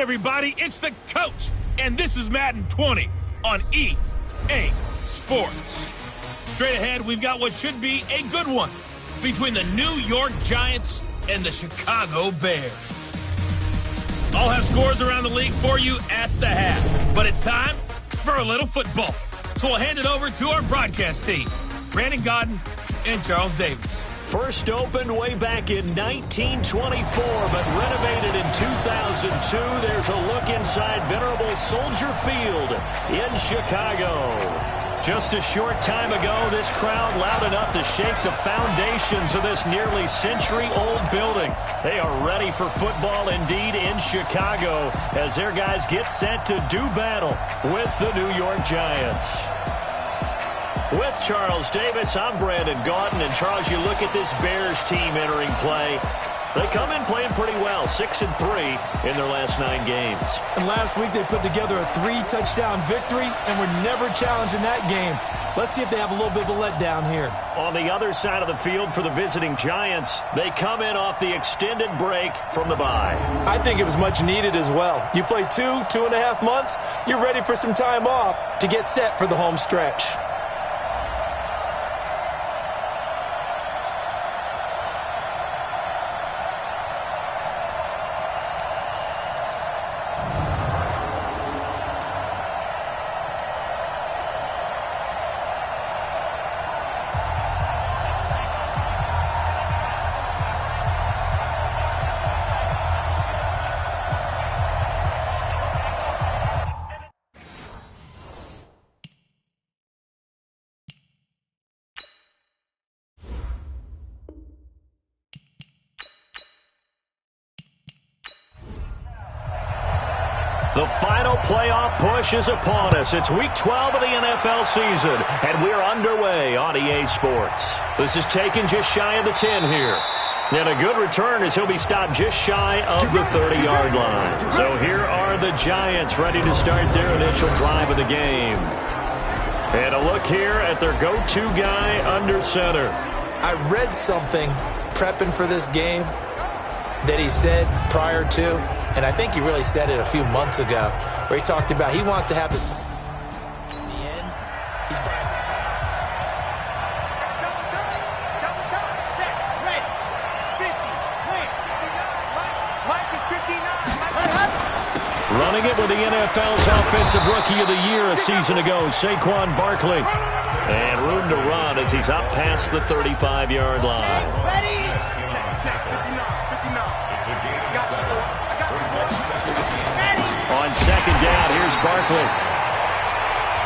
everybody, it's the coach, and this is Madden 20 on EA Sports. Straight ahead, we've got what should be a good one between the New York Giants and the Chicago Bears. I'll have scores around the league for you at the half, but it's time for a little football. So we'll hand it over to our broadcast team, Brandon Gaudin and Charles Davis. First opened way back in 1924, but renovated in 2002. There's a look inside venerable Soldier Field in Chicago. Just a short time ago, this crowd loud enough to shake the foundations of this nearly century-old building. They are ready for football indeed in Chicago as their guys get set to do battle with the New York Giants. With Charles Davis, I'm Brandon Gaudin. And Charles, you look at this Bears team entering play. They come in playing pretty well, 6-3 in their last 9 games. And last week they put together a 3-touchdown victory and were never challenged in that game. Let's see if they have a little bit of a letdown here. On the other side of the field for the visiting Giants, they come in off the extended break from the bye. I think it was much needed as well. You play 2.5 months, you're ready for some time off to get set for the home stretch. The final playoff push is upon us. It's Week 12 of the NFL season, and we're underway on EA Sports. This is taken just shy of the 10 here. And a good return as he'll be stopped just shy of the 30-yard line. So here are the Giants ready to start their initial drive of the game. And a look here at their go-to guy under center. I read something prepping for this game that he said prior to, and I think he really said it a few months ago, where he talked about he wants to have the in the end. He's running it with the NFL's Offensive Rookie of the Year a season ago, Saquon Barkley. And room to run as he's up past the 35-yard line. On second down, here's Barkley.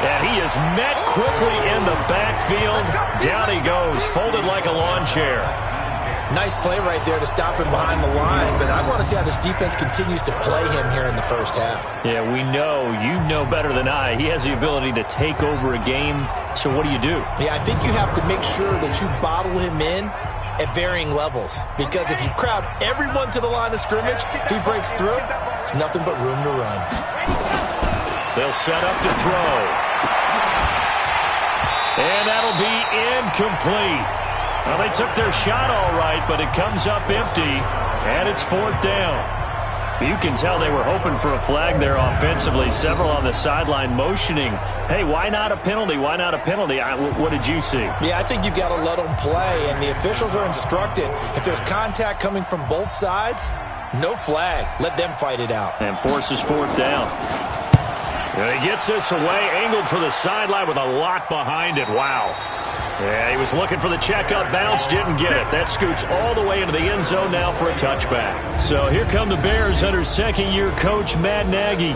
And he is met quickly in the backfield. Down he goes, folded like a lawn chair. nice play right there to stop him behind the line, but I want to see how this defense continues to play him here in the first half. Yeah, we know. You know better than I. He has the ability to take over a game, so what do you do? Yeah, I think you have to make sure that you bottle him in at varying levels, because if you crowd everyone to the line of scrimmage, if he breaks through, there's nothing but room to run. They'll set up to throw. And that'll be incomplete. Well, they took their shot all right, but it comes up empty, and it's fourth down. You can tell they were hoping for a flag there offensively. Several on the sideline motioning, hey, why not a penalty? Why not a penalty? What did you see? Yeah, I think you've got to let them play, and the officials are instructed. If there's contact coming from both sides, no flag. Let them fight it out. And forces fourth down. And he gets this away, angled for the sideline with a lot behind it. Wow. Yeah, he was looking for the checkup bounce, didn't get it. That scoots all the way into the end zone now for a touchback. So here come the Bears under second-year coach Matt Nagy.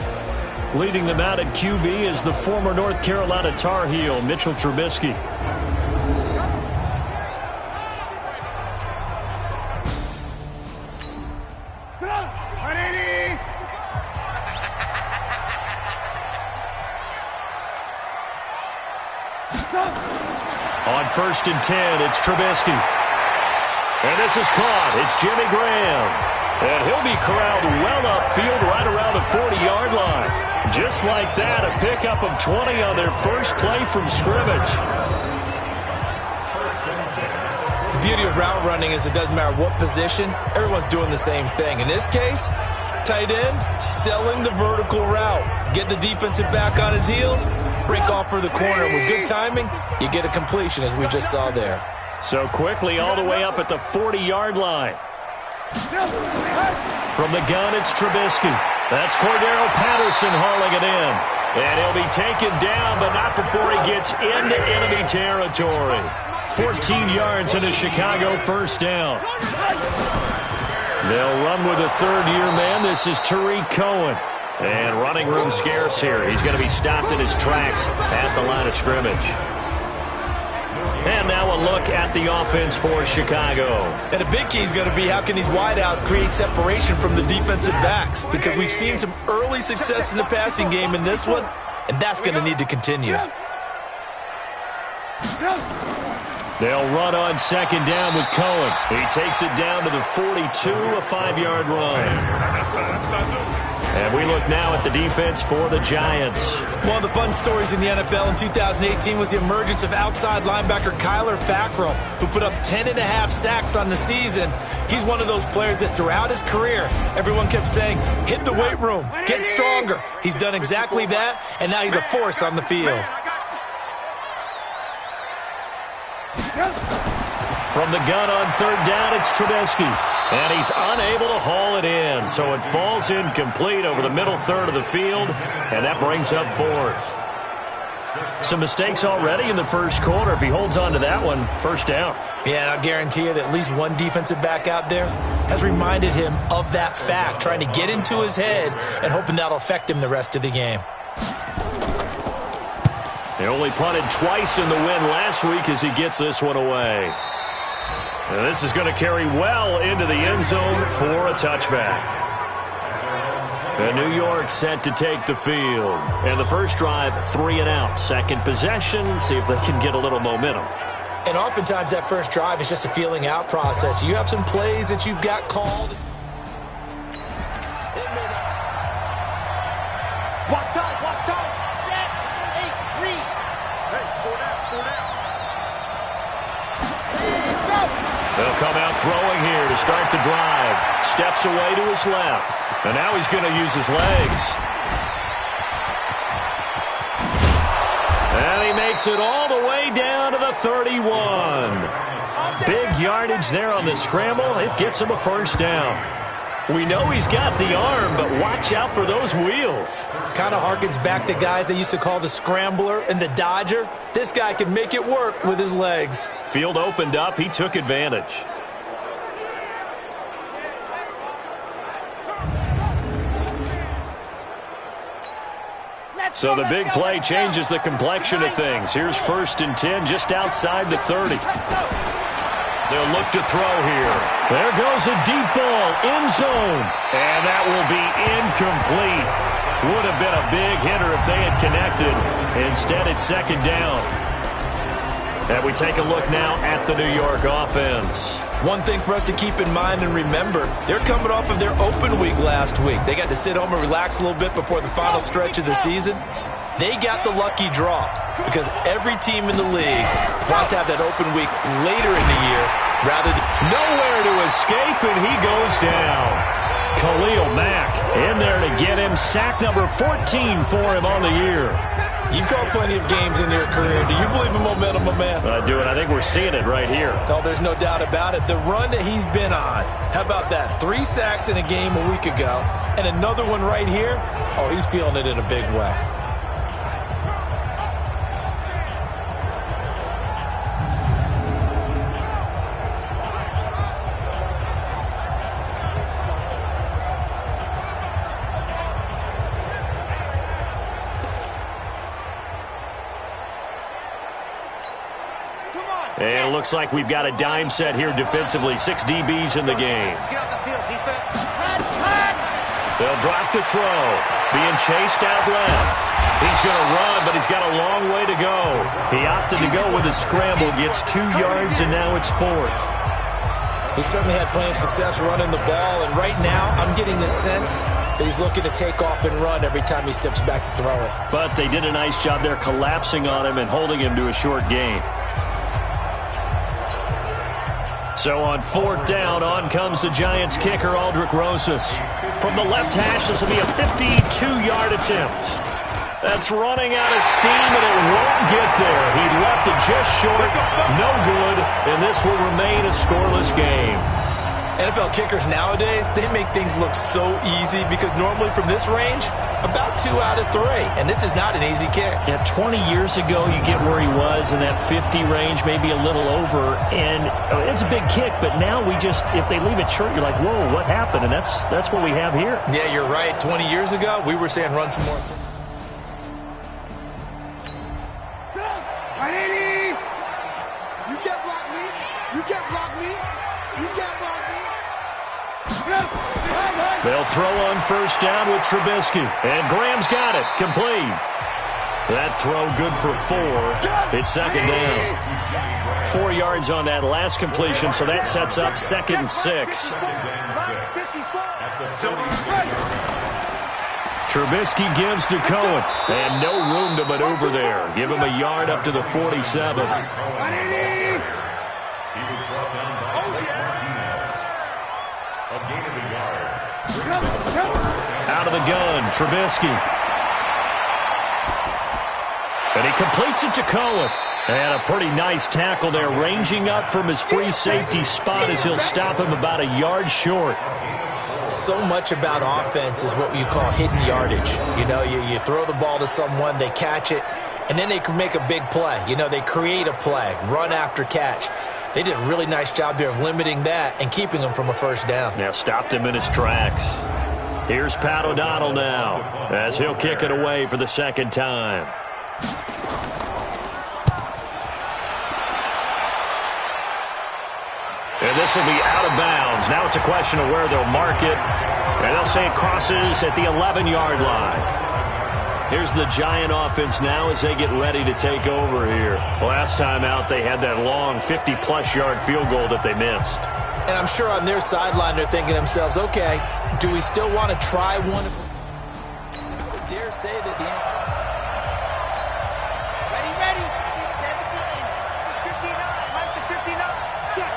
Leading them out at QB is the former North Carolina Tar Heel, Mitchell Trubisky. On 1st and 10, it's Trubisky. And this is caught. It's Jimmy Graham. And he'll be corralled well upfield right around the 40-yard line. Just like that, a pickup of 20 on their first play from scrimmage. The beauty of route running is it doesn't matter what position, everyone's doing the same thing. In this case, tight end, selling the vertical route. Get the defensive back on his heels, break off for the corner. With good timing, you get a completion, as we just saw there. So quickly all the way up at the 40-yard line. From the gun, it's Trubisky. That's Cordero Patterson hauling it in. And he'll be taken down, but not before he gets into enemy territory. 14 yards and a Chicago first down. They'll run with a third-year man. This is Tariq Cohen. And running room scarce here. He's going to be stopped in his tracks at the line of scrimmage. And now a look at the offense for Chicago. And a big key is going to be how can these wideouts create separation from the defensive backs? Because we've seen some early success in the passing game in this one, and that's going to need to continue. They'll run on second down with Cohen. He takes it down to the 42, a 5-yard run. And we look now at the defense for the Giants. One of the fun stories in the NFL in 2018 was the emergence of outside linebacker Kyler Fackrell, who put up 10.5 sacks on the season. He's one of those players that throughout his career, everyone kept saying, hit the weight room, get stronger. He's done exactly that, and now he's a force on the field. From the gun on third down, it's Trubisky. And he's unable to haul it in, so it falls incomplete over the middle third of the field, and that brings up fourth. Some mistakes already in the first quarter. If he holds on to that one, first down. Yeah, and I'll guarantee you that at least one defensive back out there has reminded him of that fact, trying to get into his head and hoping that'll affect him the rest of the game. They only punted twice in the win last week as he gets this one away. And this is going to carry well into the end zone for a touchback. And New York set to take the field. And the first drive, 3 and out. Second possession, see if they can get a little momentum. And oftentimes that first drive is just a feeling out process. You have some plays that you've got called. Walk time, set, 8, read. Hey, 4 down. They'll come out throwing here to start the drive. Steps away to his left. And now he's going to use his legs. And he makes it all the way down to the 31. Big yardage there on the scramble. It gets him a first down. We know he's got the arm, but watch out for those wheels. Kind of harkens back to guys they used to call the scrambler and the dodger. This guy can make it work with his legs. Field opened up. He took advantage. So the big play changes the complexion of things. Here's 1st and 10 just outside the 30. They'll look to throw here. There goes a deep ball, end zone. And that will be incomplete. Would have been a big hitter if they had connected. Instead, it's second down. And we take a look now at the New York offense. One thing for us to keep in mind and remember, they're coming off of their open week last week. They got to sit home and relax a little bit before the final stretch of the season. They got the lucky draw because every team in the league wants to have that open week later in the year rather than nowhere to escape, and he goes down. Khalil Mack in there to get him. Sack number 14 for him on the year. You've called plenty of games in your career. Do you believe in momentum, my man? I do, and I think we're seeing it right here. No, there's no doubt about it. The run that he's been on, how about that? 3 sacks in a game a week ago, and another one right here. Oh, he's feeling it in a big way. And it looks like we've got a dime set here defensively. 6 DBs in the game. They'll drop to throw. Being chased out left. He's going to run, but he's got a long way to go. He opted to go with a scramble. Gets 2 yards, and now it's 4th. He certainly had plenty of success running the ball, and right now I'm getting the sense that he's looking to take off and run every time he steps back to throw it. But they did a nice job there collapsing on him and holding him to a short gain. So on 4th down, on comes the Giants kicker, Aldrick Rosas. From the left hash, this will be a 52-yard attempt. That's running out of steam, and it won't get there. He left it just short, no good, and this will remain a scoreless game. NFL kickers nowadays, they make things look so easy because normally from this range, about 2 out of 3. And this is not an easy kick. Yeah, 20 years ago, you get where he was in that 50 range, maybe a little over. And it's a big kick, but now we just, if they leave it short, you're like, whoa, what happened? And that's what we have here. Yeah, you're right. 20 years ago, we were saying run some more. You can't block me. You can't block me. You can't block me. They'll throw on 1st down with Trubisky. And Graham's got it. Complete. That throw good for 4. It's 2nd down. 4 yards on that last completion, so that sets up 2nd and 6. Trubisky gives to Cohen. And no room to maneuver there. Give him a yard up to the 47. Out of the gun, Trubisky. And he completes it to Cohen. And a pretty nice tackle there, ranging up from his free safety spot as he'll stop him about a yard short. So much about offense is what you call hidden yardage. You know, you throw the ball to someone, they catch it, and then they can make a big play. You know, they create a play, run after catch. They did a really nice job there of limiting that and keeping him from a 1st down. Now stopped him in his tracks. Here's Pat O'Donnell now as he'll kick it away for the 2nd time. And this will be out of bounds. Now it's a question of where they'll mark it. And they'll say it crosses at the 11-yard line. Here's the Giant offense now as they get ready to take over here. Last time out, they had that long 50-plus yard field goal that they missed. And I'm sure on their sideline they're thinking to themselves, okay, do we still want to try one? I would dare say that the answer... Ready. He's 17. He's 59. Right to 59. Check.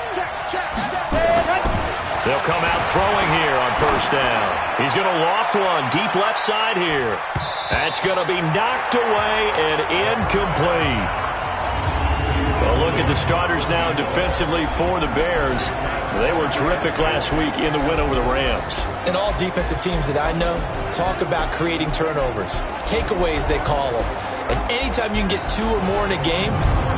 They'll come out throwing here on 1st down. He's going to loft one deep left side here. That's going to be knocked away and incomplete. Well, look at the starters now defensively for the Bears. They were terrific last week in the win over the Rams. And all defensive teams that I know talk about creating turnovers. Takeaways, they call them. And anytime you can get 2 or more in a game,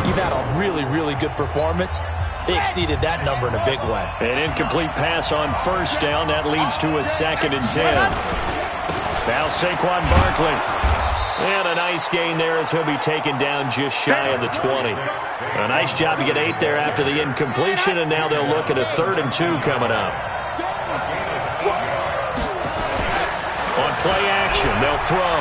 you've had a really, really good performance. They exceeded that number in a big way. An incomplete pass on 1st down. That leads to a 2nd and 10. Now Saquon Barkley. And a nice gain there as he'll be taken down just shy of the 20. A nice job to get 8 there after the incompletion, and now they'll look at a 3rd and 2 coming up. On play action, they'll throw.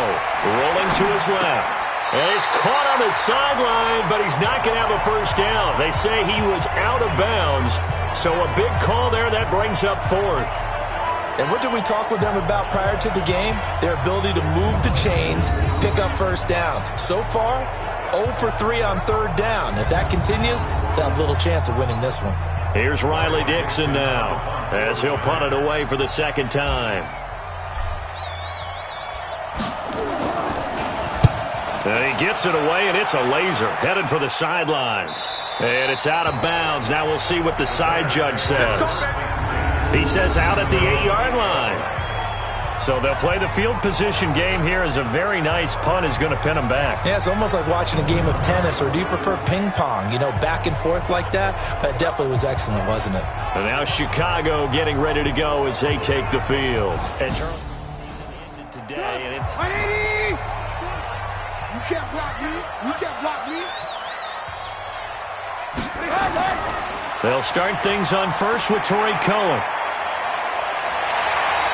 Rolling to his left. And he's caught on the sideline, but he's not going to have a 1st down. They say he was out of bounds, so a big call there that brings up 4th. And what did we talk with them about prior to the game? Their ability to move the chains, pick up 1st downs. So far, 0 for 3 on 3rd down. If that continues, they'll have little chance of winning this one. Here's Riley Dixon now as he'll punt it away for the 2nd time. And he gets it away, and it's a laser headed for the sidelines. And it's out of bounds. Now we'll see what the side judge says. He says out at the 8-yard line. So they'll play the field position game here as a very nice punt is going to pin them back. Yeah, it's almost like watching a game of tennis, or do you prefer ping pong? You know, back and forth like that? That definitely was excellent, wasn't it? And now Chicago getting ready to go as they take the field. And today, and it's... You can't block me. You can't block me. They'll start things on 1st with Torrey Cohen.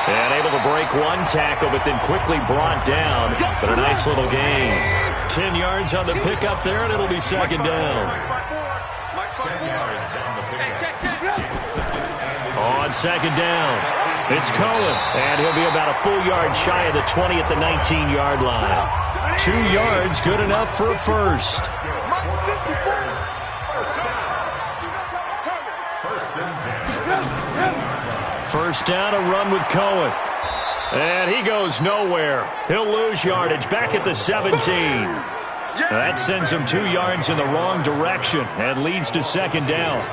And able to break one tackle, but then quickly brought down. But a nice little gain. 10 yards on the pickup there, and it'll be 2nd down. On 2nd down, it's Cohen. And he'll be about a full yard shy of the 20 at the 19-yard line. 2 yards, good enough for a 1st. First down, a run with Cohen. And he goes nowhere. He'll lose yardage back at the 17. That sends him 2 yards in the wrong direction and leads to second down.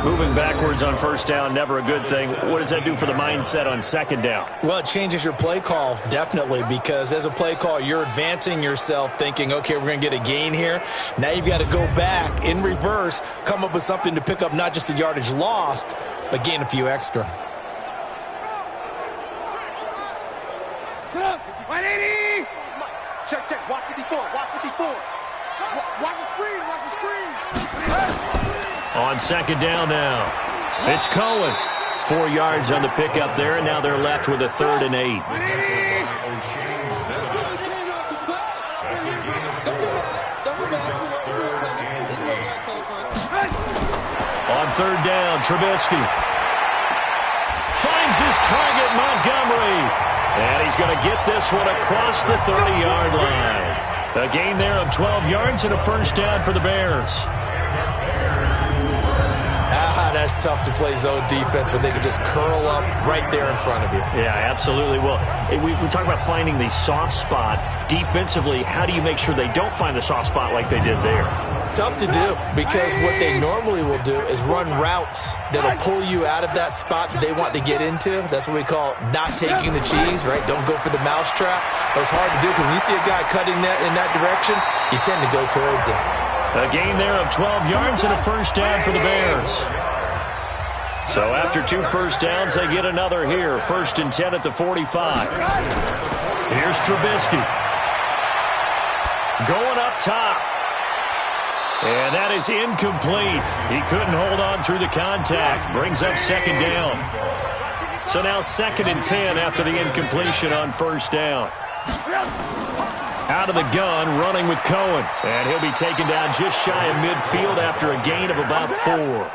Moving backwards on first down, never a good thing. What does that do for the mindset on second down? Well, it changes your play call, definitely, because as a play call, you're advancing yourself thinking, okay, we're going to get a gain here. Now you've got to go back in reverse, come up with something to pick up not just the yardage lost, but gain a few extra. 180! Check. Watch 54. Watch 54. Watch the screen. Watch the screen. On second down now, it's Cohen. 4 yards on the pickup there, and now they're left with a 3rd and 8. On 3rd down, Trubisky finds his target, Montgomery. And he's going to get this one across the 30-yard line. A gain there of 12 yards and a first down for the Bears. That's tough to play zone defense when they can just curl up right there in front of you. Yeah, absolutely. Well, we talk about finding the soft spot. Defensively, how do you make sure they don't find the soft spot like they did there? Tough to do, because what they normally will do is run routes that'll pull you out of that spot that they want to get into. That's what we call not taking the cheese, right? Don't go for the mousetrap. But it's hard to do because when you see a guy cutting that in that direction, you tend to go towards him. A gain there of 12 yards and a first down for the Bears. So after 2 first downs, they get another here. 1st and 10 at the 45. Here's Trubisky. Going up top. And that is incomplete. He couldn't hold on through the contact. Brings up second down. So now 2nd and 10 after the incompletion on first down. Out of the gun, running with Cohen. And he'll be taken down just shy of midfield after a gain of about 4.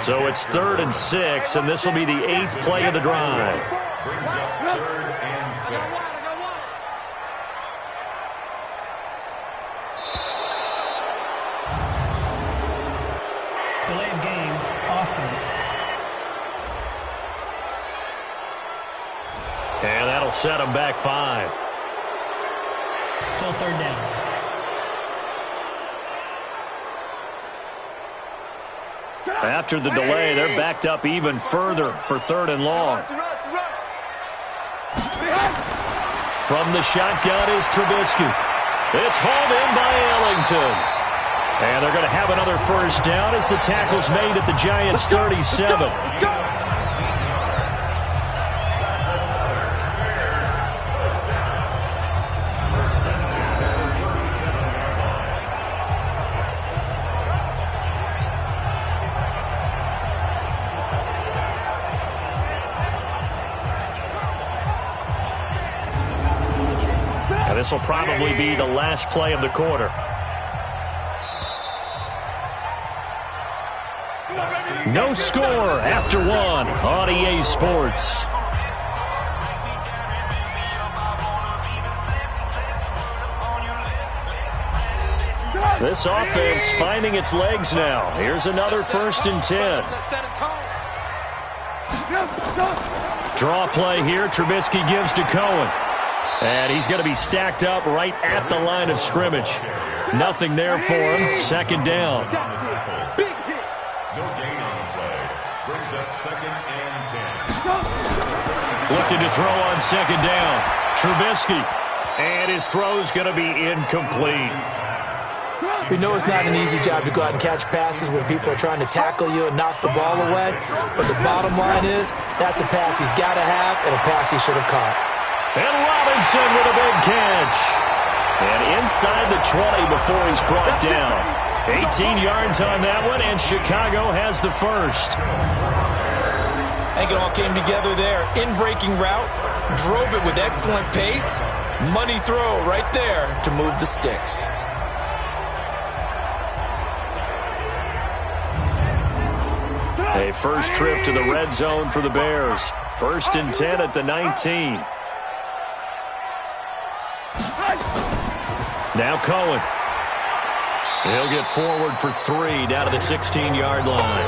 So it's 3rd and 6, and this will be the 8th play of the drive. Brings up 3rd and 6. Delay of game, offense. And that'll set them back 5. Still 3rd down. After the delay, they're backed up even further for 3rd and long. From the shotgun is Trubisky. It's hauled in by Ellington. And they're going to have another first down as the tackle's made at the Giants' 37. This will probably be the last play of the quarter. No score after 1 on EA Sports. This offense finding its legs now. Here's another 1st and 10. Draw play here. Trubisky gives to Cohen. And he's going to be stacked up right at the line of scrimmage. Nothing there for him. 2nd down. No gain on the play. Brings up 2nd and 10. Looking to throw on 2nd down. Trubisky. And his throw's going to be incomplete. We know it's not an easy job to go out and catch passes when people are trying to tackle you and knock the ball away. But the bottom line is, that's a pass he's got to have and a pass he should have caught. And Robinson with a big catch. And inside the 20 before he's brought down. 18 yards on that one, and Chicago has the first. I think it all came together there. In-breaking route, drove it with excellent pace. Money throw right there to move the sticks. A first trip to the red zone for the Bears. 1st and 10 at the 19. Now Cohen. He'll get forward for 3 down to the 16-yard line.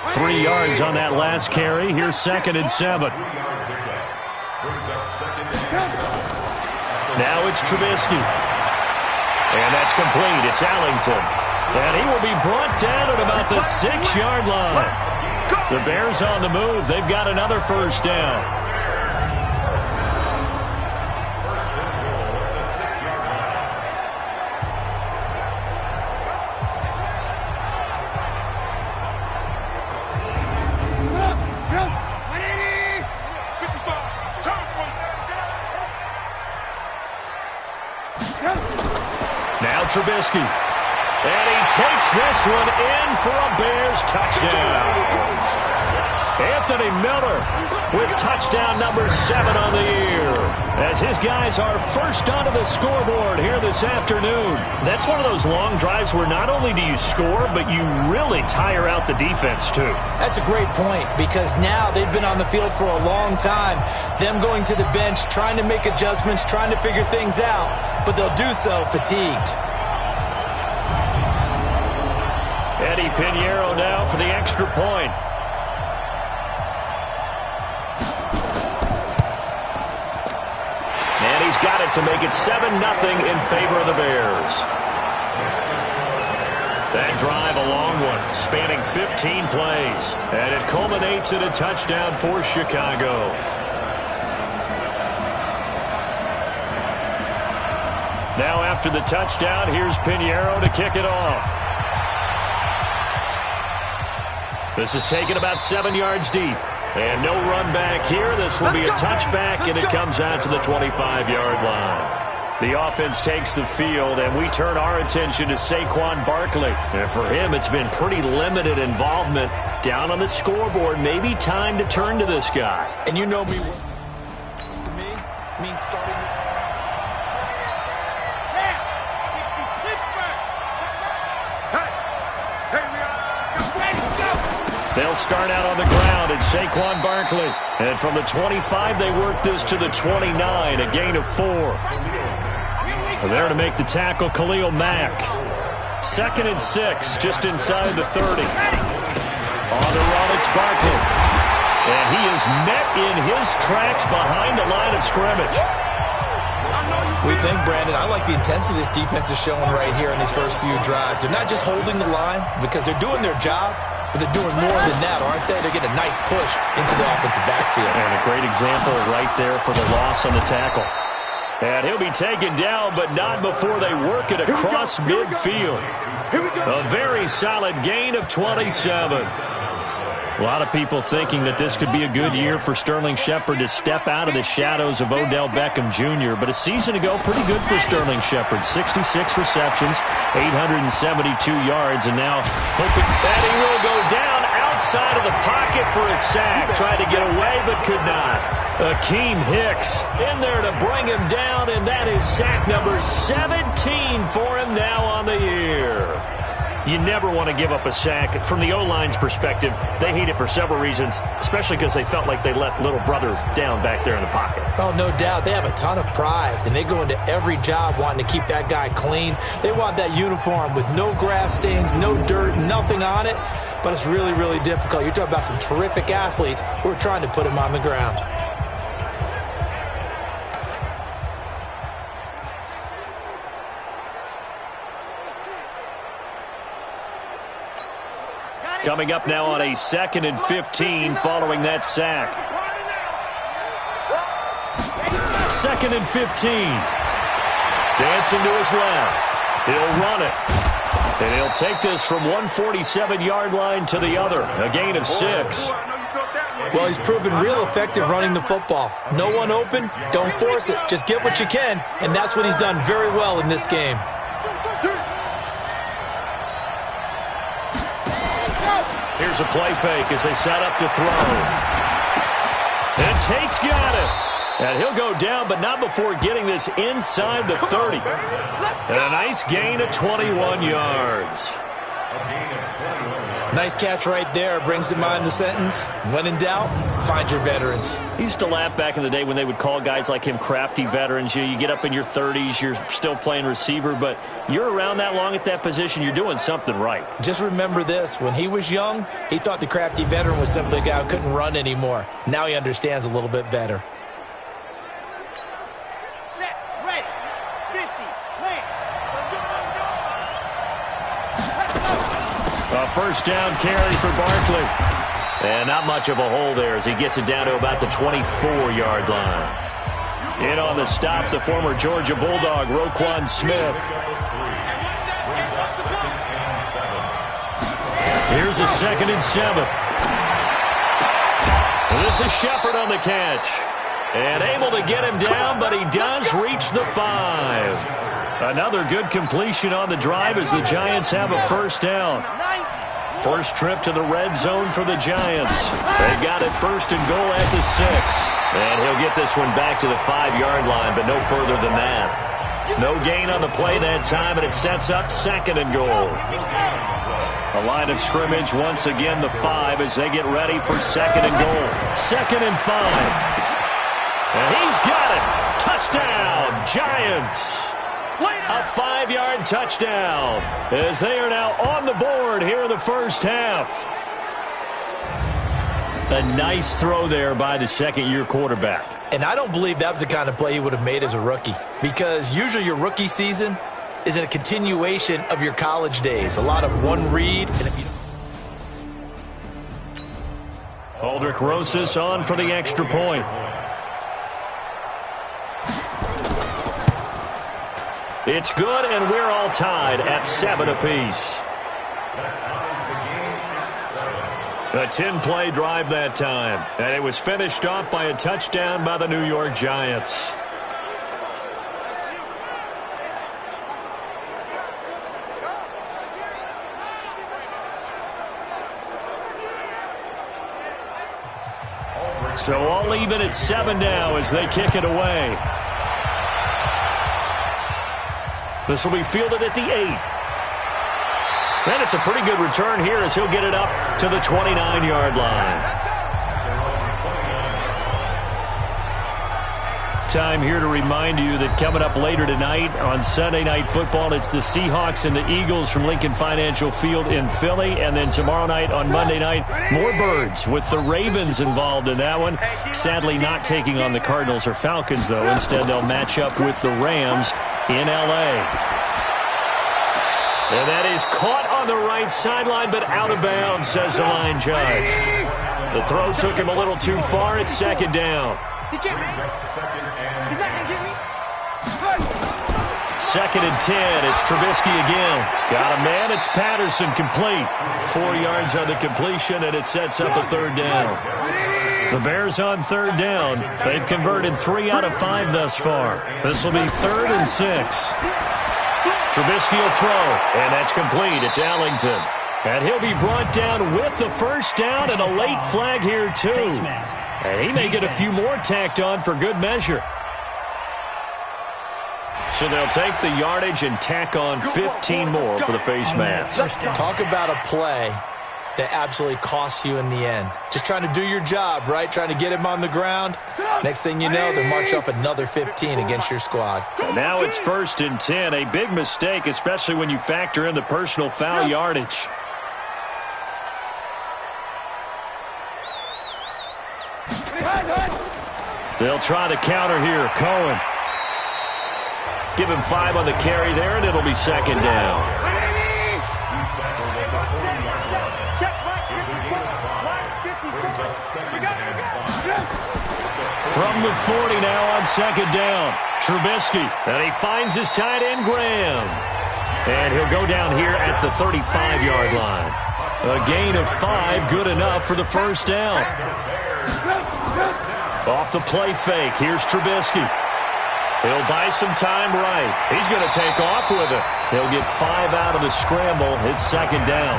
3 yards on that last carry. Here's 2nd and 7. Now it's Trubisky. And that's complete. It's Allington. And he will be brought down at about the 6-yard line. The Bears on the move. They've got another first down. Now Trubisky. And he takes this one in for a Bears touchdown. Anthony Miller with touchdown number 7 on the year, as his guys are first onto the scoreboard here this afternoon. That's one of those long drives where not only do you score, but you really tire out the defense too. That's a great point, because now they've been on the field for a long time. Them going to the bench, trying to make adjustments, trying to figure things out, but they'll do so fatigued. Eddie Pinheiro now for the extra point. And he's got it to make it 7-0 in favor of the Bears. That drive, a long one, spanning 15 plays. And it culminates in a touchdown for Chicago. Now after the touchdown, here's Pinheiro to kick it off. This is taken about 7 yards deep. And no run back here. This will be a touchback, and it comes out to the 25-yard line. The offense takes the field, and we turn our attention to Saquon Barkley. And for him, it's been pretty limited involvement down on the scoreboard. Maybe time to turn to this guy. And you know me, to me, means starting. They'll start out on the ground at Saquon Barkley. And from the 25, they work this to the 29, a gain of 4. There to make the tackle, Khalil Mack. 2nd and 6, just inside the 30. On the run, it's Barkley. And he is met in his tracks behind the line of scrimmage. We think, Brandon, I like the intensity this defense is showing right here in these first few drives. They're not just holding the line because they're doing their job, but they're doing more than that, aren't they? They're getting a nice push into the offensive backfield. And a great example right there for the loss on the tackle. And he'll be taken down, but not before they work it across midfield. A very solid gain of 27. A lot of people thinking that this could be a good year for Sterling Shepard to step out of the shadows of Odell Beckham Jr. But a season ago, pretty good for Sterling Shepard. 66 receptions, 872 yards, and now hoping that he will go down outside of the pocket for a sack. Tried to get away, but could not. Akeem Hicks in there to bring him down, and that is sack number 17 for him now on the year. You never want to give up a sack. From the O-line's perspective, they hate it for several reasons, especially because they felt like they let little brother down back there in the pocket. Oh, no doubt. They have a ton of pride, and they go into every job wanting to keep that guy clean. They want that uniform with no grass stains, no dirt, nothing on it, but it's really, really difficult. You're talking about some terrific athletes who are trying to put him on the ground. Coming up now on a 2nd and 15 following that sack. 2nd and 15. Dancing to his left. He'll run it. And he'll take this from 147-yard line to the other. A gain of 6. Well, he's proven real effective running the football. No one open, don't force it. Just get what you can, and that's what he's done very well in this game. Here's a play fake as they set up to throw. And Tate's got it. And he'll go down, but not before getting this inside the 30. And a nice gain of 21 yards. Nice catch right there. Brings to mind the sentence, when in doubt, find your veterans. He used to laugh back in the day when they would call guys like him crafty veterans. You get up in your 30s, you're still playing receiver, but you're around that long at that position, you're doing something right. Just remember this. When he was young, he thought the crafty veteran was simply a guy who couldn't run anymore. Now he understands a little bit better. Set, ready, 50, plant. A first down carry for Barkley. And not much of a hole there as he gets it down to about the 24-yard line. In on the stop, the former Georgia Bulldog, Roquan Smith. Here's a 2nd and 7. This is Shepard on the catch. And able to get him down, but he does reach the 5. Another good completion on the drive as the Giants have a first down. First trip to the red zone for the Giants. They've got it 1st and goal at the 6. And he'll get this one back to the 5-yard line, but no further than that. No gain on the play that time, and it sets up 2nd and goal. A line of scrimmage once again, the 5, as they get ready for 2nd and goal. 2nd and 5. And he's got it. Touchdown, Giants. A 5-yard touchdown as they are now on the board here in the first half. A nice throw there by the second-year quarterback. And I don't believe that was the kind of play he would have made as a rookie, because usually your rookie season is a continuation of your college days. A lot of one read. And if you Aldrich Rosas on for the extra point. It's good, and we're all tied at 7 apiece. A 10-play drive that time, and it was finished off by a touchdown by the New York Giants. So all even at 7 now as they kick it away. This will be fielded at the 8. And it's a pretty good return here as he'll get it up to the 29-yard line. Time here to remind you that coming up later tonight on Sunday Night Football, it's the Seahawks and the Eagles from Lincoln Financial Field in Philly. And then tomorrow night on Monday night, more Birds with the Ravens involved in that one. Sadly not taking on the Cardinals or Falcons, though. Instead, they'll match up with the Rams in L.A. And that is caught on the right sideline, but out of bounds, says the line judge. The throw took him a little too far. It's 2nd down. He can't make it. He's not going to get me. 2nd and 10. It's Trubisky again. Got a man. It's Patterson complete. 4 yards on the completion, and it sets up a 3rd down. The Bears on 3rd down. They've converted 3 out of 5 thus far. This will be 3rd and 6. Trubisky will throw, and that's complete. It's Allington. And he'll be brought down with the first down and a late flag here, too. And he may get a few more tacked on for good measure. So they'll take the yardage and tack on 15 more for the face mask. talk about a play that absolutely costs you in the end. Just trying to do your job, right? Trying to get him on the ground. Next thing you know, they'll march off another 15 against your squad. And now it's 1st and 10. A big mistake, especially when you factor in the personal foul yardage. They'll try the counter here. Cohen. Give him 5 on the carry there, and it'll be 2nd down. From the 40 now on 2nd down. Trubisky. And he finds his tight end, Graham. And he'll go down here at the 35-yard line. A gain of 5, good enough for the first down. Off the play fake, here's Trubisky. He'll buy some time right. He's going to take off with it. He'll get 5 out of the scramble. It's 2nd down.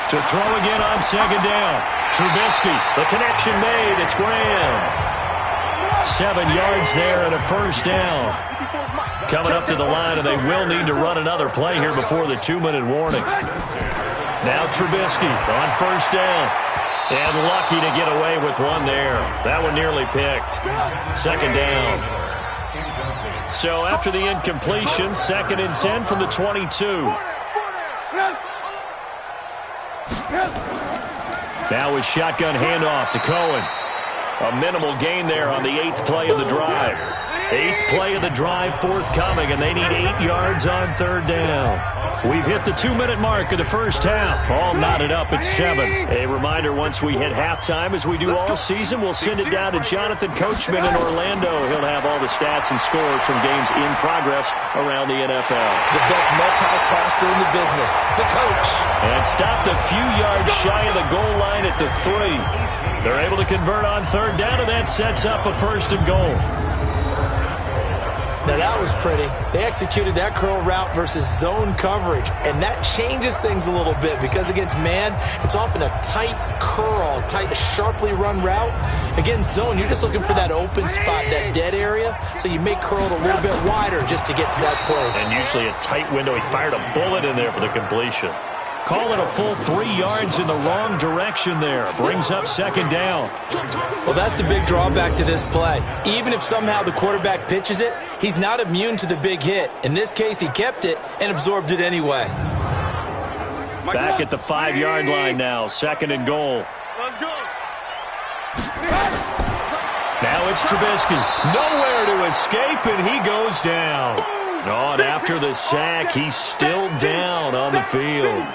To throw again on 2nd down. Trubisky, the connection made. It's Graham. 7 yards there and a first down. Coming up to the line, and they will need to run another play here before the 2-minute warning. Now Trubisky on first down. And lucky to get away with one there. That one nearly picked. Second down. So after the incompletion, 2nd and 10 from the 22. Now with shotgun handoff to Cohen. A minimal gain there on the 8th play of the drive. 8th play of the drive forthcoming, and they need 8 yards on 3rd down. We've hit the 2-minute mark of the first half. All knotted up at 7. A reminder, once we hit halftime, as we do all season, we'll send it down to Jonathan Coachman in Orlando. He'll have all the stats and scores from games in progress around the NFL. The best multitasker in the business, the coach. And stopped a few yards shy of the goal line at the 3. They're able to convert on 3rd down, and that sets up a 1st and goal. Now that was pretty. They executed that curl route versus zone coverage, and that changes things a little bit because against man, it's often a tight curl, tight, sharply run route. Against zone, you're just looking for that open spot, that dead area, so you may curl it a little bit wider just to get to that place. And usually a tight window. He fired a bullet in there for the completion. Call it a full 3 yards in the wrong direction there. Brings up 2nd down. Well, that's the big drawback to this play. Even if somehow the quarterback pitches it, he's not immune to the big hit. In this case, he kept it and absorbed it anyway. Back at the 5-yard line now. 2nd and goal. Let's go. Now it's Trubisky. Nowhere to escape, and he goes down. Oh, and after the sack, he's still down on the field.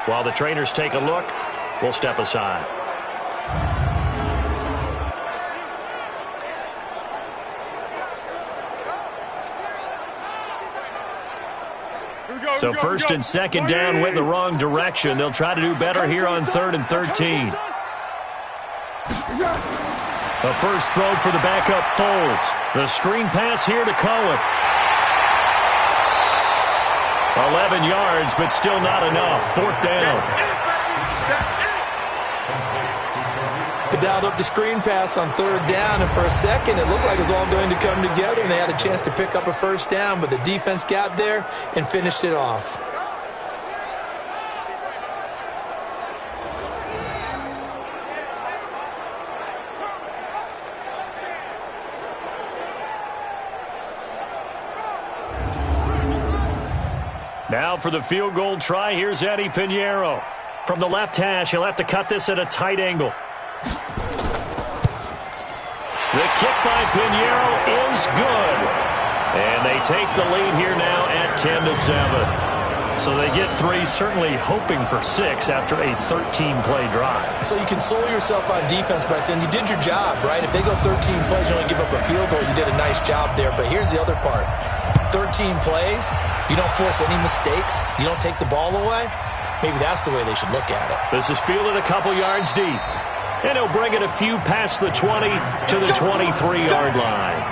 While the trainers take a look, we'll step aside. So 1st and 2nd down went in the wrong direction. They'll try to do better here on 3rd and 13. A first throw for the backup Foles. The screen pass here to Cohen. 11 yards, but still not enough. 4th down. They dialed up the screen pass on 3rd down, and for a second, it looked like it was all going to come together, and they had a chance to pick up a 1st down, but the defense got there and finished it off. Now for the field goal try, here's Eddie Pinheiro. From the left hash, he'll have to cut this at a tight angle. The kick by Pinheiro is good. And they take the lead here now at 10-7. So they get 3, certainly hoping for 6 after a 13-play drive. So you console yourself on defense by saying you did your job, right? If they go 13 plays, you only give up a field goal, you did a nice job there. But here's the other part. 13 plays, you don't force any mistakes, you don't take the ball away. Maybe that's the way they should look at it. This is fielded a couple yards deep. And he'll bring it a few past the 20 to the 23-yard line.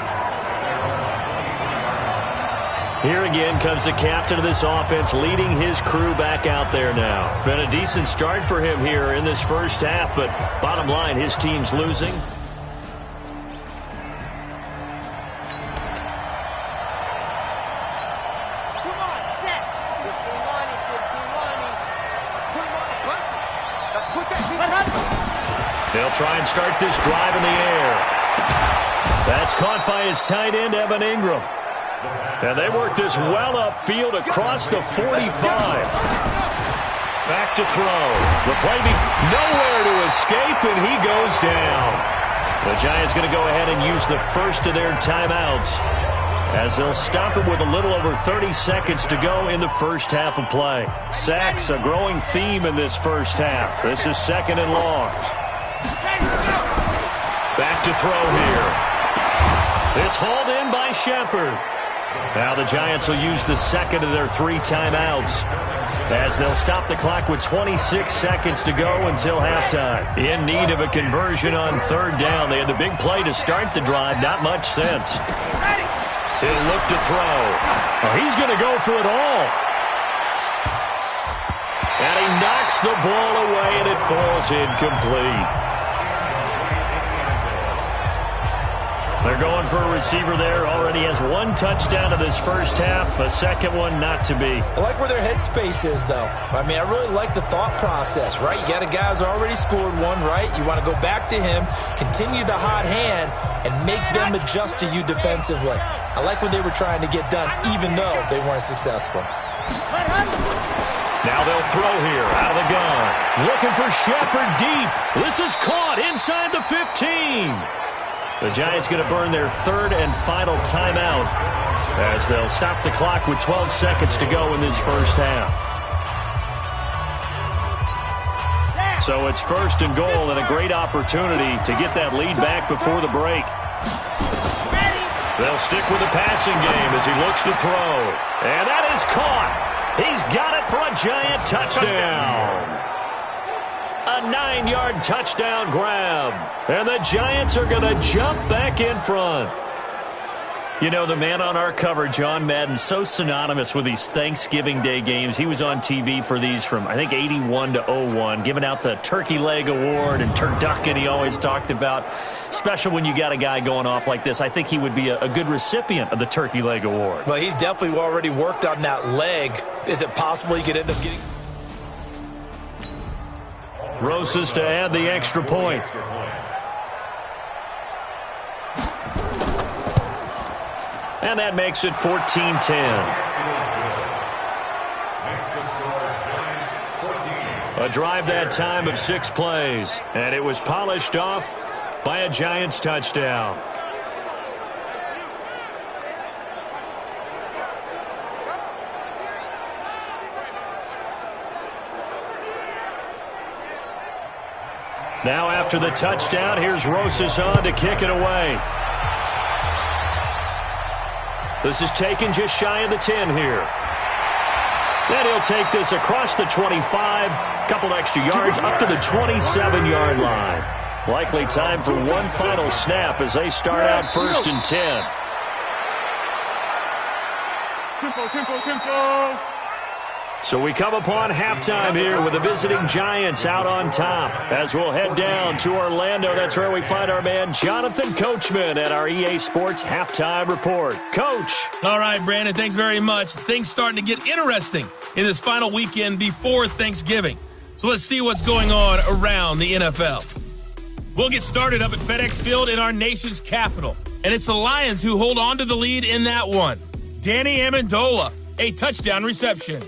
Here again comes the captain of this offense leading his crew back out there now. Been a decent start for him here in this first half, but bottom line, his team's losing. They'll try and start this drive in the air. That's caught by his tight end, Evan Ingram. And they work this well upfield across the 45. Back to throw. The play nowhere to escape, and he goes down. The Giants going to go ahead and use the first of their timeouts as they'll stop it with a little over 30 seconds to go in the first half of play. Sacks, a growing theme in this first half. This is 2nd and long. Back to throw here. It's hauled in by Shepard. Now the Giants will use the second of their 3 timeouts as they'll stop the clock with 26 seconds to go until halftime. In need of a conversion on 3rd down. They had the big play to start the drive. Not much sense. He'll look to throw. Oh, he's going to go for it all. And he knocks the ball away, and it falls incomplete. They're going for a receiver there. Already has one touchdown in this first half. A second one not to be. I like where their headspace is, though. I mean, I really like the thought process, right? You got a guy who's already scored one, right? You want to go back to him, continue the hot hand, and make them adjust to you defensively. I like what they were trying to get done, even though they weren't successful. Now they'll throw here out of the gun. Looking for Shepard deep. This is caught inside the 15. The Giants going to burn their third and final timeout as they'll stop the clock with 12 seconds to go in this first half. So it's first and goal and a great opportunity to get that lead back before the break. They'll stick with the passing game as he looks to throw. And that is caught. He's got it for a Giant touchdown. A 9-yard touchdown grab. And the Giants are going to jump back in front. You know, the man on our cover, John Madden, so synonymous with these Thanksgiving Day games. He was on TV for these from, I think, 81 to 01, giving out the Turkey Leg Award and turducken he always talked about. Special when you got a guy going off like this. I think he would be a good recipient of the Turkey Leg Award. Well, he's definitely already worked on that leg. Is it possible he could end up getting... Rosas to add the extra point. And that makes it 14-10. A drive that time of 6 plays. And it was polished off by a Giants touchdown. Now after the touchdown, here's Rosas on to kick it away. This is taken just shy of the 10 here. Then he'll take this across the 25, couple extra yards up to the 27-yard line. Likely time for one final snap as they start out first and 10. So we come upon halftime here with the visiting Giants out on top. As we'll head down to Orlando, that's where we find our man Jonathan Coachman at our EA Sports Halftime Report. Coach. All right, Brandon, thanks very much. Things starting to get interesting in this final weekend before Thanksgiving. So let's see what's going on around the NFL. We'll get started up at FedEx Field in our nation's capital. And it's the Lions who hold on to the lead in that one. Danny Amendola, a touchdown reception.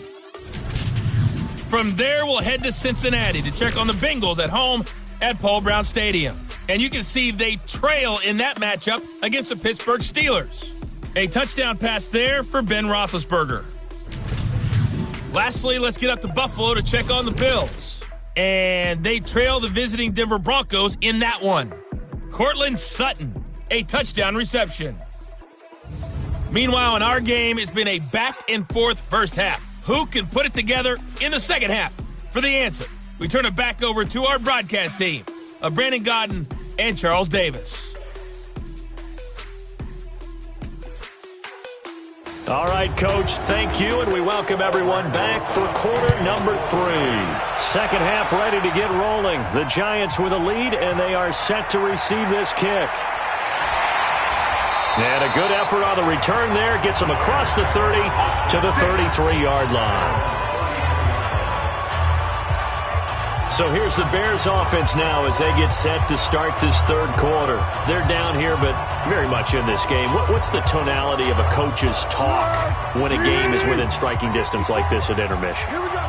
From there, we'll head to Cincinnati to check on the Bengals at home at Paul Brown Stadium. And you can see they trail in that matchup against the Pittsburgh Steelers. A touchdown pass there for Ben Roethlisberger. Lastly, let's get up to Buffalo to check on the Bills. And they trail the visiting Denver Broncos in that one. Cortland Sutton, a touchdown reception. Meanwhile, in our game, it's been a back-and-forth first half. Who can put it together in the second half? For the answer, we turn it back over to our broadcast team of Brandon Gaudin and Charles Davis. All right, Coach, thank you, and we welcome everyone back for quarter number 3. Second half ready to get rolling. The Giants with a lead, and they are set to receive this kick. And a good effort on the return there. Gets them across the 30 to the 33-yard line. So here's the Bears offense now as they get set to start this third quarter. They're down here, but very much in this game. What's the tonality of a coach's talk when a game is within striking distance like this at intermission?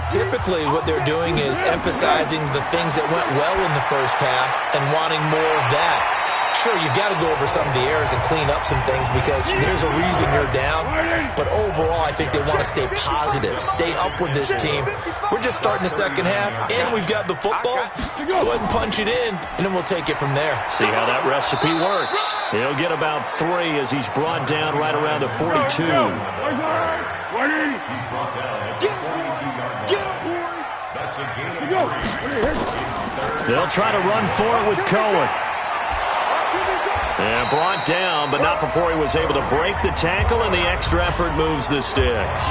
Typically, what they're doing is emphasizing the things that went well in the first half and wanting more of that. Sure, you've got to go over some of the errors and clean up some things because there's a reason you're down. But overall, I think they want to stay positive, stay up with this team. We're just starting the second half, and we've got the football. Let's go ahead and punch it in, and then we'll take it from there. See how that recipe works. He'll get about 3 as he's brought down right around the 42. He's brought down at the 42-yard line. That's a gain of 3. They'll try to run for it with Cohen. And brought down, but not before he was able to break the tackle, and the extra effort moves the sticks.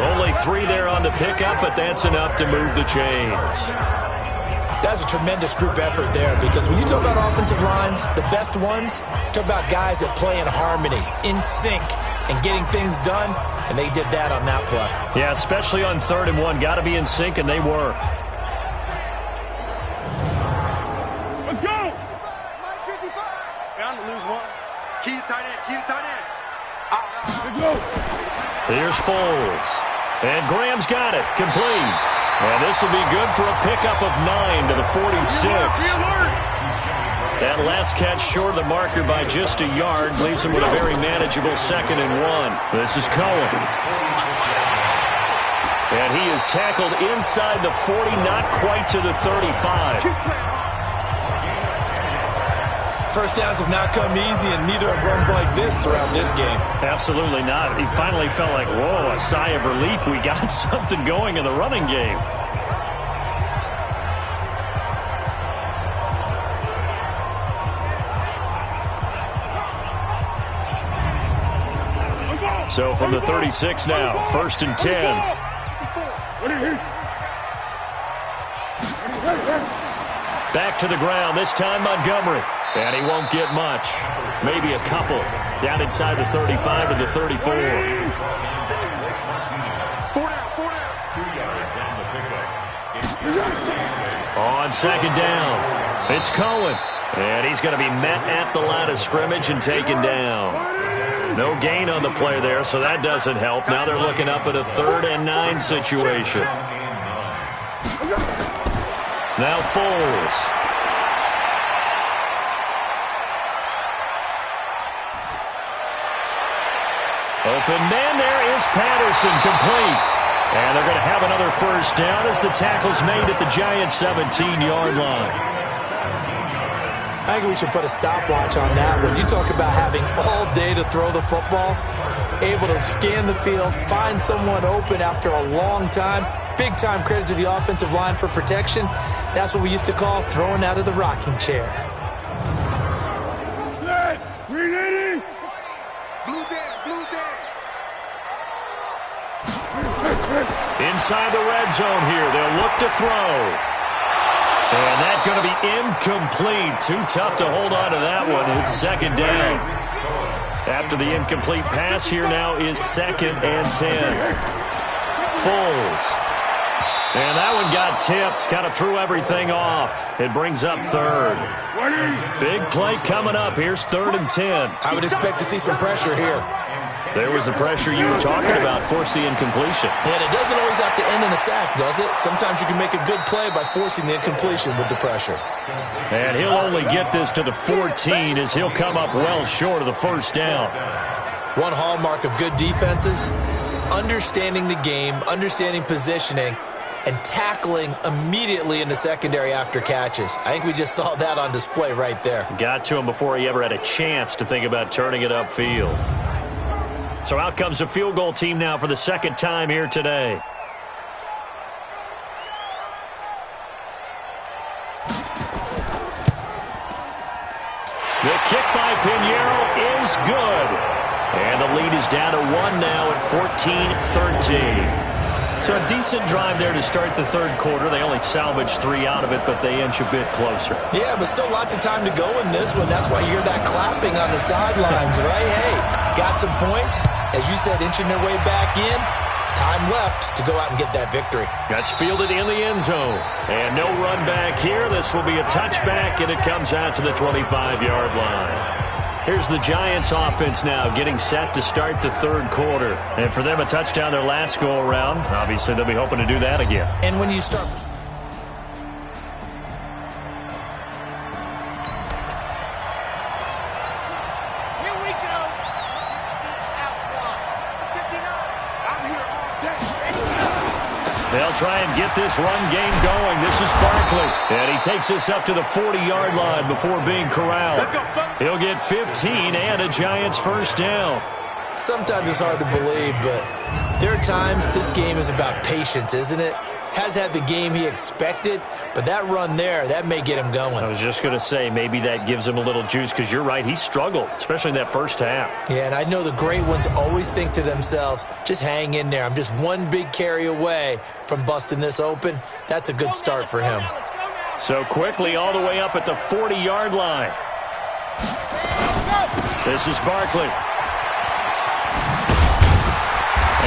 Only 3 there on the pickup, but that's enough to move the chains. That's a tremendous group effort there, because when you talk about offensive lines, the best ones, talk about guys that play in harmony, in sync, and getting things done, and they did that on that play. Yeah, especially on 3rd and 1. Got to be in sync, and they were. Let's go! Mike 55. Bound to lose one. Key to tight end. Key to tight end. Let's go. Here's Foles. And Graham's got it. Complete. And this will be good for a pickup of 9 to the 46. That last catch short of the marker by just a yard leaves him with a very manageable 2nd and 1. This is Cohen. And he is tackled inside the 40, not quite to the 35. First downs have not come easy, and neither have runs like this throughout this game. Absolutely not. He finally felt like, whoa, a sigh of relief. We got something going in the running game. So from the 36 now, 1st and 10. Back to the ground, this time Montgomery. And he won't get much. Maybe a couple. Down inside the 35 to the 34. 4 down. 2 yards on the pickup. On 2nd down, it's Cohen. And he's going to be met at the line of scrimmage and taken down. No gain on the play there, so that doesn't help. Now they're looking up at a 3rd and 9 situation. Now Foles. Open man, there is Patterson, complete. And they're going to have another 1st down as the tackle's made at the Giants' 17-yard line. I think we should put a stopwatch on that. When you talk about having all day to throw the football, able to scan the field, find someone open after a long time, big-time credit to the offensive line for protection. That's what we used to call throwing out of the rocking chair. Blue down. Inside the red zone here, they'll look to throw. And that's going to be incomplete. Too tough to hold on to that one. It's 2nd down. After the incomplete pass, here now is 2nd and 10. Foles. And that one got tipped. Kind of threw everything off. It brings up 3rd. Big play coming up. Here's 3rd and 10. I would expect to see some pressure here. There was the pressure you were talking about, force the incompletion. And it doesn't always have to end in a sack, does it? Sometimes you can make a good play by forcing the incompletion with the pressure. And he'll only get this to the 14 as he'll come up well short of the 1st down. One hallmark of good defenses is understanding the game, understanding positioning, and tackling immediately in the secondary after catches. I think we just saw that on display right there. Got to him before he ever had a chance to think about turning it upfield. So out comes a field goal team now for the 2nd time here today. The kick by Pinheiro is good. And the lead is down to 1 now at 14-13. So a decent drive there to start the 3rd quarter. They only salvaged 3 out of it, but they inch a bit closer. Yeah, but still lots of time to go in this one. That's why you hear that clapping on the sidelines, right? Hey, got some points. As you said, inching their way back in. Time left to go out and get that victory. That's fielded in the end zone. And no run back here. This will be a touchback, and it comes out to the 25-yard line. Here's the Giants offense now getting set to start the 3rd quarter. And for them, a touchdown their last go-around. Obviously, they'll be hoping to do that again. And when you start... Here we go. 60 out wide. 59. I'm here all day. They'll try and get this run game going. This is Barkley. And he takes this up to the 40-yard line before being corralled. Let's go, folks. He'll get 15 and a Giants 1st down. Sometimes it's hard to believe, but there are times this game is about patience, isn't it? Has had the game he expected, but that run there, that may get him going. I was just going to say, maybe that gives him a little juice, because you're right, he struggled, especially in that 1st half. Yeah, and I know the great ones always think to themselves, just hang in there. I'm just one big carry away from busting this open. That's a good start for him. Let's go now. So quickly all the way up at the 40-yard line. This is Barkley.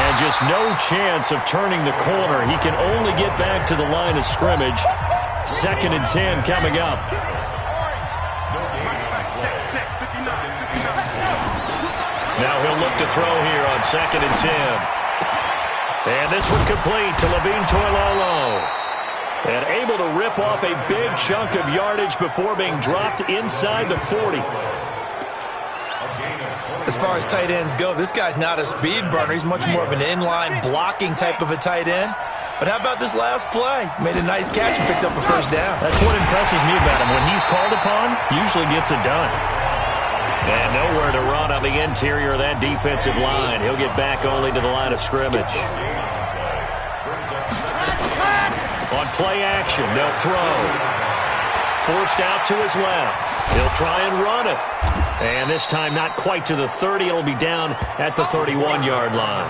And just no chance of turning the corner. He can only get back to the line of scrimmage. 2nd and 10 coming up. Now he'll look to throw here on 2nd and 10. And this one complete to Levine Toilolo. And able to rip off a big chunk of yardage before being dropped inside the 40. As far as tight ends go, this guy's not a speed burner. He's much more of an inline blocking type of a tight end. But how about this last play? Made a nice catch and picked up a first down. That's what impresses me about him. When he's called upon, usually gets it done. And nowhere to run on the interior of that defensive line. He'll get back only to the line of scrimmage. On play action, they'll throw. Forced out to his left. He'll try and run it. And this time not quite to the 30. It'll be down at the 31-yard line.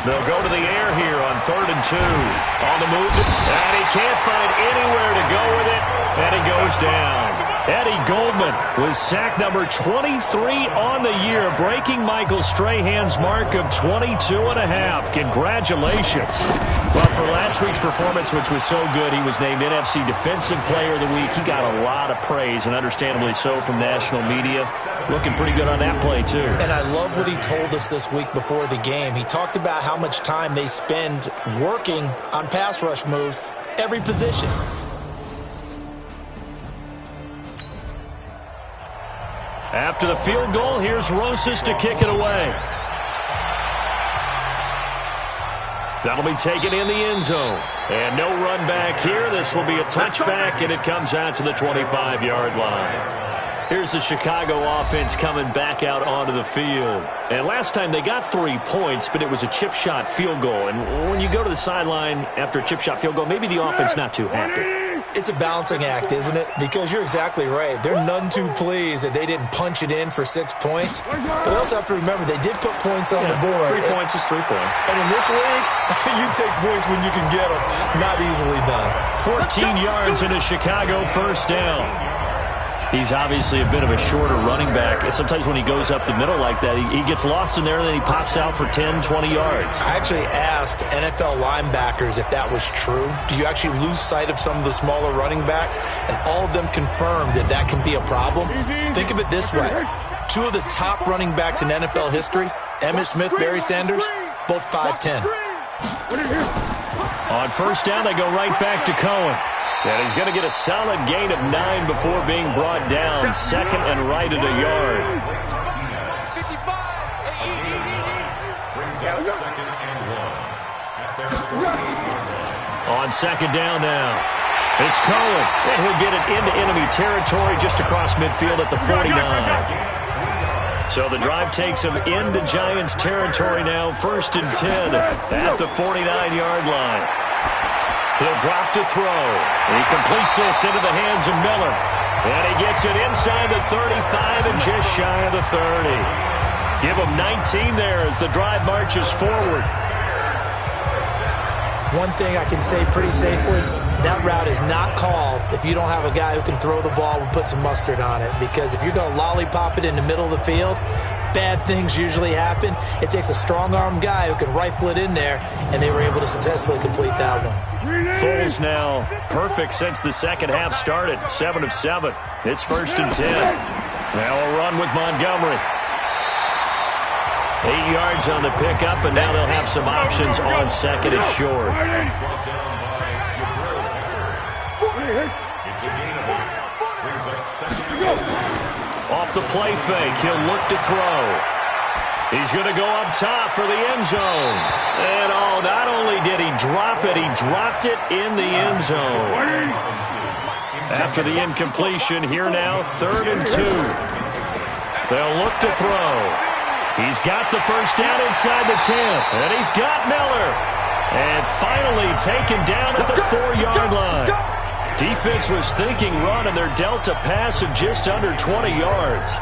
They'll go to the air here on 3rd and 2. On the move. And he can't find anywhere to go with it. And he goes down. Eddie Goldman with sack number 23 on the year, breaking Michael Strahan's mark of 22.5. Congratulations. Well, for last week's performance, which was so good, he was named NFC Defensive Player of the Week. He got a lot of praise, and understandably so, from national media. Looking pretty good on that play, too. And I love what he told us this week before the game. He talked about how much time they spend working on pass rush moves, every position. After the field goal, here's Rosas to kick it away. That'll be taken in the end zone. And no run back here. This will be a touchback, and it comes out to the 25-yard line. Here's the Chicago offense coming back out onto the field. And last time they got 3 points, but it was a chip shot field goal. And when you go to the sideline after a chip shot field goal, maybe the offense not too happy. It's a balancing act, isn't it? Because you're exactly right. They're none too pleased that they didn't punch it in for 6 points. But they also have to remember they did put points on the board. 3 points is 3 points. And in this league, you take points when you can get them. Not easily done. 14 yards into Chicago, first down. He's obviously a bit of a shorter running back. Sometimes when he goes up the middle like that, he gets lost in there, and then he pops out for 10, 20 yards. I actually asked NFL linebackers if that was true. Do you actually lose sight of some of the smaller running backs? And all of them confirmed that that can be a problem. Think of it this way. 2 of the top running backs in NFL history, Emmitt Smith, Barry Sanders, both 5'10". On first down, they go right back to Cohen. And he's going to get a solid gain of 9 before being brought down. 2nd and right at a yard. On 2nd down now. It's Cohen. And he'll get it into enemy territory just across midfield at the 49. So the drive takes him into Giants territory now. 1st and 10 at the 49-yard line. He'll drop to throw. He completes this into the hands of Miller. And he gets it inside the 35 and just shy of the 30. Give him 19 there as the drive marches forward. One thing I can say pretty safely, that route is not called if you don't have a guy who can throw the ball and put some mustard on it. Because if you're going to lollipop it in the middle of the field, bad things usually happen. It takes a strong-armed guy who can rifle it in there, and they were able to successfully complete that one. Foles now perfect since the second half started. 7 of 7. It's 1st and 10. Now a run with Montgomery. 8 yards on the pickup, and now they'll have some options on 2nd and short. Off the play fake, he'll look to throw. He's going to go up top for the end zone. And not only did he drop it, he dropped it in the end zone. After the incompletion, here now, 3rd and 2. They'll look to throw. He's got the first down inside the 10. And he's got Miller. And finally taken down at the 4-yard line. Defense was thinking run, and they're dealt a pass of just under 20 yards.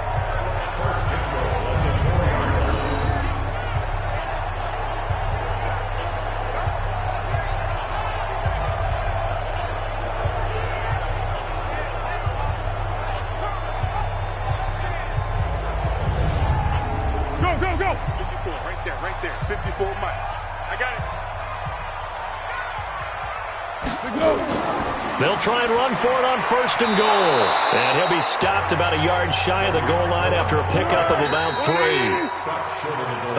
They'll try and run for it on 1st and goal. And he'll be stopped about a yard shy of the goal line after a pickup of about 3.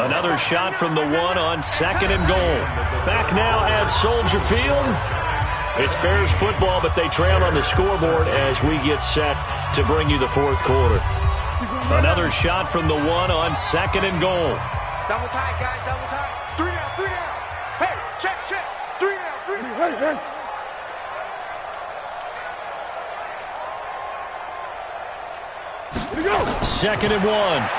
Another shot from the 1 on 2nd and goal. Back now at Soldier Field. It's Bears football, but they trail on the scoreboard as we get set to bring you the 4th quarter. Another shot from the 1 on 2nd and goal. Double tight, guys, double tight. 3 down, 3 down. Hey, check. 3 down, 3 down. Hey. 2nd and 1.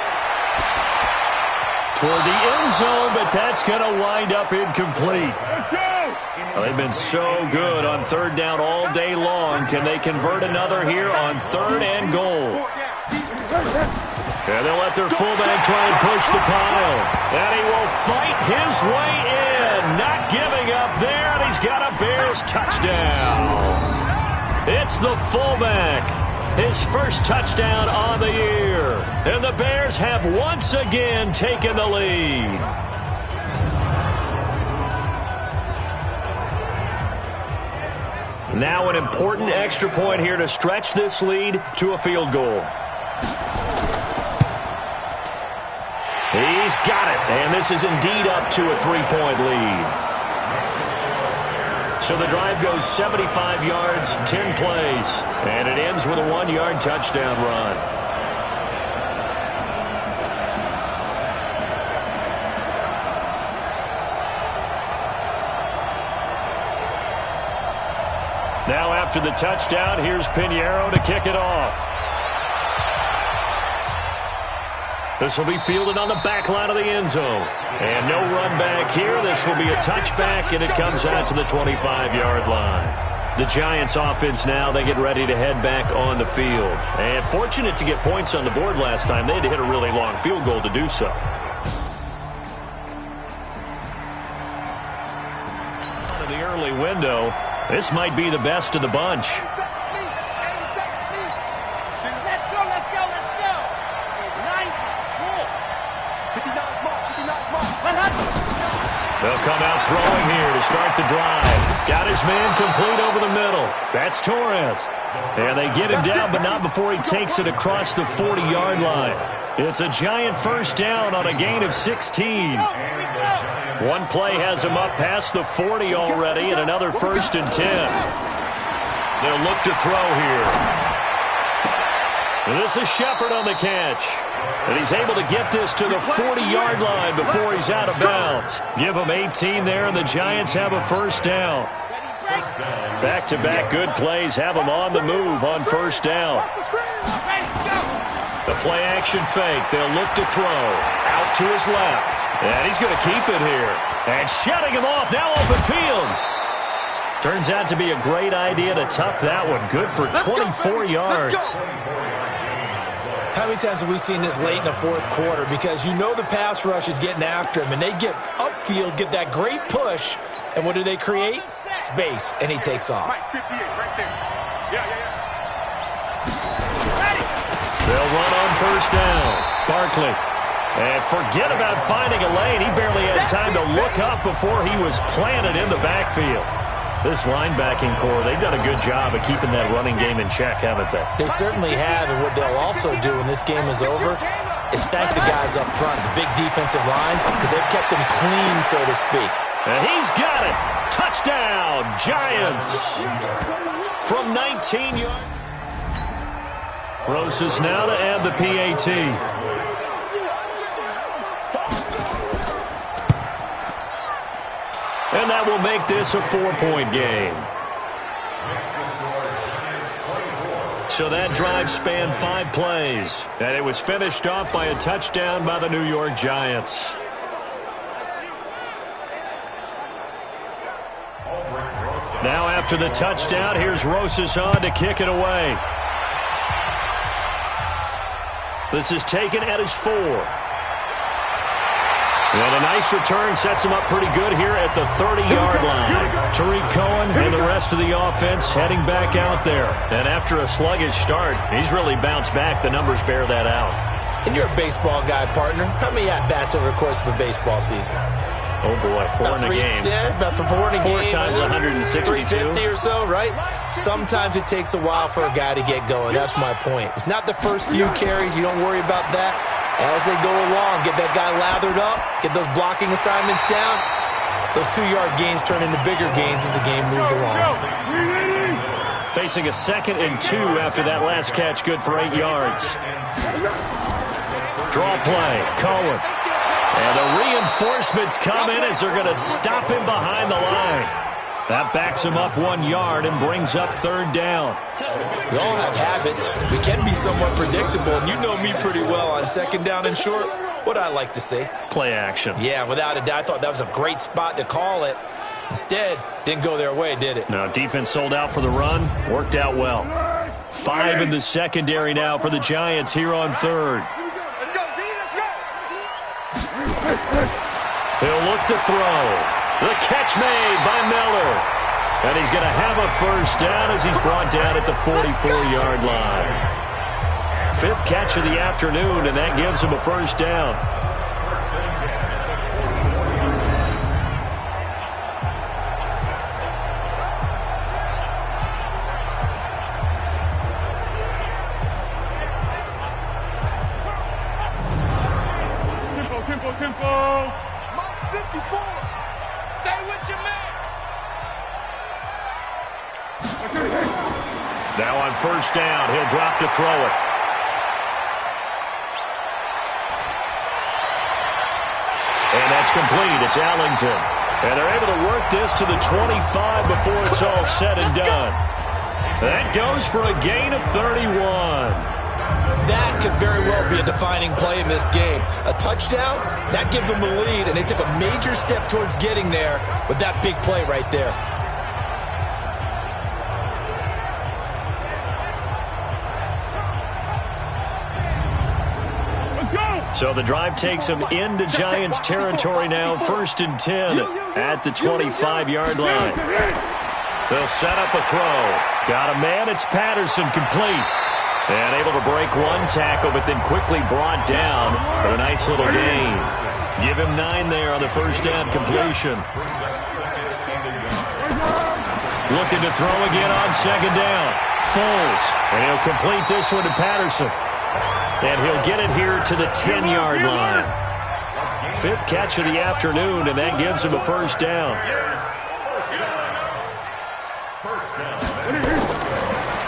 Toward the end zone, but that's going to wind up incomplete. They've been so good on 3rd down all day long. Can they convert another here on 3rd and goal? And they'll let their fullback try and push the pile. And he will fight his way in. Not giving up there, and he's got a Bears touchdown. It's the fullback. His first touchdown on the year. And the Bears have once again taken the lead. Now an important extra point here to stretch this lead to a field goal. He's got it, and this is indeed up to a 3-point lead. So the drive goes 75 yards, 10 plays, and it ends with a 1-yard touchdown run. Now after the touchdown, here's Pinheiro to kick it off. This will be fielded on the back line of the end zone. And no run back here. This will be a touchback, and it comes out to the 25-yard line. The Giants offense now, they get ready to head back on the field. And fortunate to get points on the board last time. They had to hit a really long field goal to do so. In the early window, this might be the best of the bunch. They'll come out throwing here to start the drive. Got his man complete over the middle. That's Torres. And they get him down, but not before he takes it across the 40-yard line. It's a Giant first down on a gain of 16. One play has him up past the 40 already, and another 1st and 10. They'll look to throw here. And this is Shepard on the catch. And he's able to get this to the 40-yard line before he's out of bounds. Give him 18 there, and the Giants have a first down. Back-to-back good plays have him on the move on first down. The play-action fake. They'll look to throw. Out to his left. And he's going to keep it here. And shutting him off. Now open field. Turns out to be a great idea to tuck that one. Good for 24 yards. How many times have we seen this late in the 4th quarter? Because you know the pass rush is getting after him, and they get upfield, get that great push, and what do they create? Space, and he takes off. They'll run on first down. Barkley. And forget about finding a lane. He barely had time to look up before he was planted in the backfield. This linebacking core, they've done a good job of keeping that running game in check, haven't they? They certainly have, and what they'll also do when this game is over is thank the guys up front, the big defensive line, because they've kept them clean, so to speak. And he's got it. Touchdown, Giants. From 19 yards. Rosas now to add the PAT. And that will make this a 4-point game. So that drive spanned 5 plays. And it was finished off by a touchdown by the New York Giants. Now after the touchdown, here's Rosas on to kick it away. This is taken at his 4. And a nice return sets him up pretty good here at the 30-yard line. Tariq Cohen and the rest of the offense heading back out there. And after a sluggish start, he's really bounced back. The numbers bear that out. And you're a baseball guy, partner. How many at-bats over the course of a baseball season? Oh, boy, four in a game. Yeah, about 4 in a game. 4 times 162. 350 or so, right? Sometimes it takes a while for a guy to get going. That's my point. It's not the first few carries. You don't worry about that. As they go along, get that guy lathered up, get those blocking assignments down. Those 2-yard gains turn into bigger gains as the game moves along. Facing a 2nd and 2 after that last catch, good for 8 yards. Draw play, Cohen. And the reinforcements come in as they're going to stop him behind the line. That backs him up 1 yard and brings up 3rd down. We all have habits. We can be somewhat predictable, and you know me pretty well on 2nd down and short. What I like to say? Play action. Yeah, without a doubt. I thought that was a great spot to call it. Instead, didn't go their way, did it? No, defense sold out for the run. Worked out well. 5 in the secondary now for the Giants here on 3rd. He'll look to throw. The catch made by Miller. And he's going to have a 1st down as he's brought down at the 44-yard line. 5th catch of the afternoon, and that gives him a 1st down. Tempo. Mark 54. Stay with your man. Now on 1st down, he'll drop to throw it. And that's complete. It's Ellington. And they're able to work this to the 25 before it's all said and done. That goes for a gain of 31. That could very well be a defining play in this game. A touchdown, that gives them the lead, and they took a major step towards getting there with that big play right there. So the drive takes them into Giants territory now, 1st and 10 at the 25-yard line. They'll set up a throw. Got a man, it's Patterson, complete. And able to break 1 tackle, but then quickly brought down for a nice little gain. Give him 9 there on the 1st down completion. Looking to throw again on 2nd down. Foles. And he'll complete this one to Patterson. And he'll get it here to the 10-yard line. 5th catch of the afternoon, and that gives him a 1st down.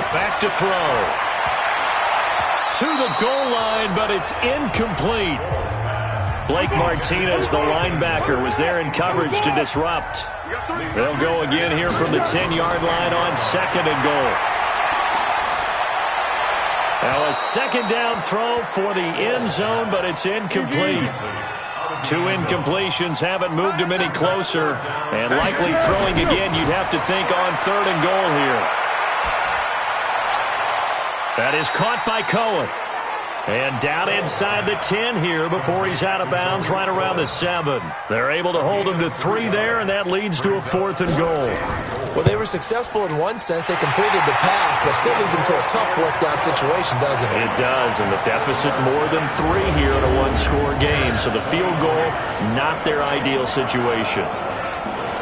Back to throw. To the goal line, but it's incomplete. Blake Martinez, the linebacker, was there in coverage to disrupt. They'll go again here from the 10-yard line on 2nd and goal. Now a 2nd down throw for the end zone, but it's incomplete. 2 incompletions haven't moved him any closer, and likely throwing again, you'd have to think on 3rd and goal here. That is caught by Cohen. And down inside the 10 here before he's out of bounds right around the 7. They're able to hold him to 3 there, and that leads to a 4th and goal. Well, they were successful in one sense. They completed the pass, but still leads them to a tough 4th down situation, doesn't it? It does, and the deficit more than 3 here in a 1-score game. So the field goal, not their ideal situation.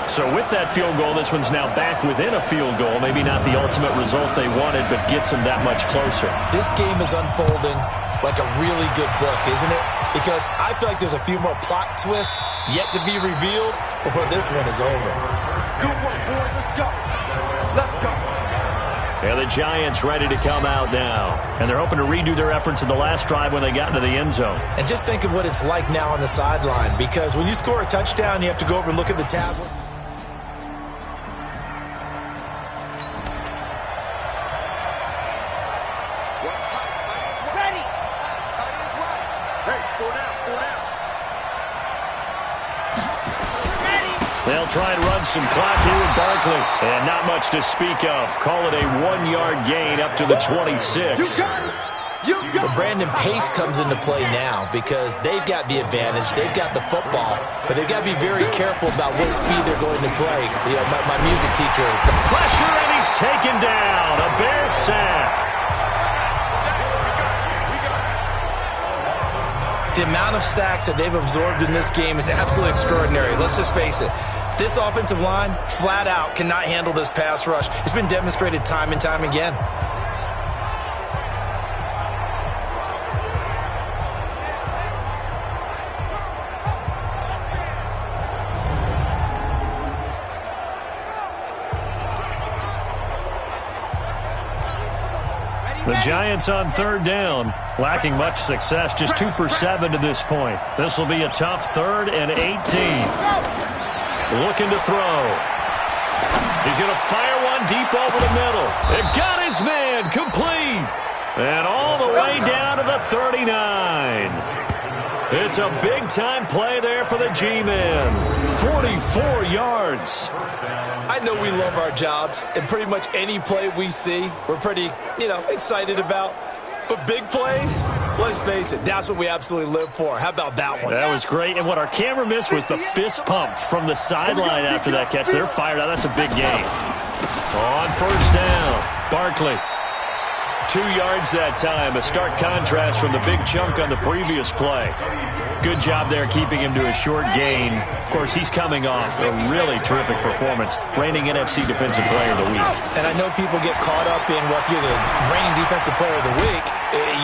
So with that field goal, this one's now back within a field goal. Maybe not the ultimate result they wanted, but gets them that much closer. This game is unfolding like a really good book, isn't it? Because I feel like there's a few more plot twists yet to be revealed before this one is over. Good work, boy. Let's go. Let's go. And the Giants ready to come out now. And they're hoping to redo their efforts in the last drive when they got into the end zone. And just think of what it's like now on the sideline, because when you score a touchdown, you have to go over and look at the tablet. They'll try and run some clock here with Barkley. And not much to speak of. Call it a 1-yard gain up to the 26. But Brandon, pace comes into play now because they've got the advantage. They've got the football. But they've got to be very careful about what speed they're going to play. You know, my music teacher. Pressure, and he's taken down. A Bear sack. The amount of sacks that they've absorbed in this game is absolutely extraordinary. Let's just face it. This offensive line, flat out, cannot handle this pass rush. It's been demonstrated time and time again. The Giants on third down, lacking much success, just 2 for 7 to this point. This will be a tough 3rd and 18. Looking to throw. He's going to fire one deep over the middle. It got his man, complete. And all the way down to the 39. It's a big-time play there for the G-Men. 44 yards. I know we love our jobs, and pretty much any play we see, we're pretty, excited about. But big plays, let's face it, that's what we absolutely live for. How about that one? That was great. And what our camera missed was the fist pump from the sideline after that catch. They're fired out. That's a big gain. On first down, Barkley. 2 yards that time. A stark contrast from the big chunk on the previous play. Good job there keeping him to a short gain. Of course, he's coming off a really terrific performance. Reigning NFC Defensive Player of the Week. And I know people get caught up in, well, if you're the reigning Defensive Player of the Week,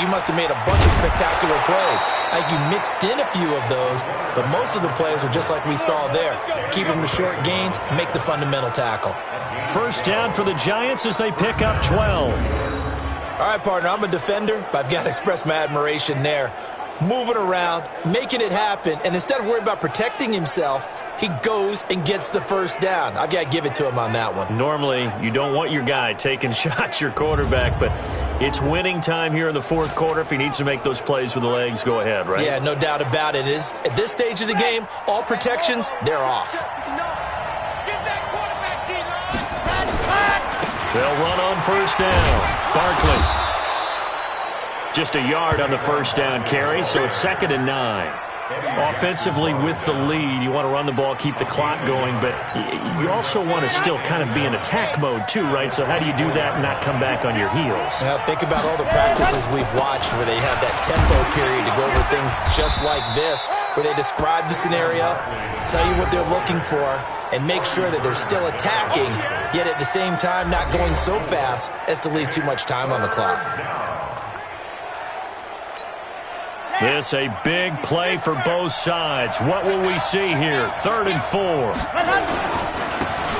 you must have made a bunch of spectacular plays. Like you mixed in a few of those, but most of the plays are just like we saw there. Keep them to short gains, make the fundamental tackle. First down for the Giants as they pick up 12. All right, partner, I'm a defender, but I've got to express my admiration there. Moving around, making it happen, and instead of worrying about protecting himself, he goes and gets the first down. I've got to give it to him on that one. Normally, you don't want your guy taking shots, your quarterback, but it's winning time here in the fourth quarter. If he needs to make those plays with the legs, go ahead, right? Yeah, no doubt about it. At this stage of the game, all protections, they're off. They'll run on first down. Barkley. Just a yard on the first down carry, so it's 2nd and 9. Offensively with the lead, you want to run the ball, keep the clock going, but you also want to still kind of be in attack mode too, right? So how do you do that and not come back on your heels? Now, think about all the practices we've watched where they have that tempo period to go over things just like this, where they describe the scenario, tell you what they're looking for, and make sure that they're still attacking, yet at the same time not going so fast as to leave too much time on the clock. This a big play for both sides. What will we see here? 3rd and 4.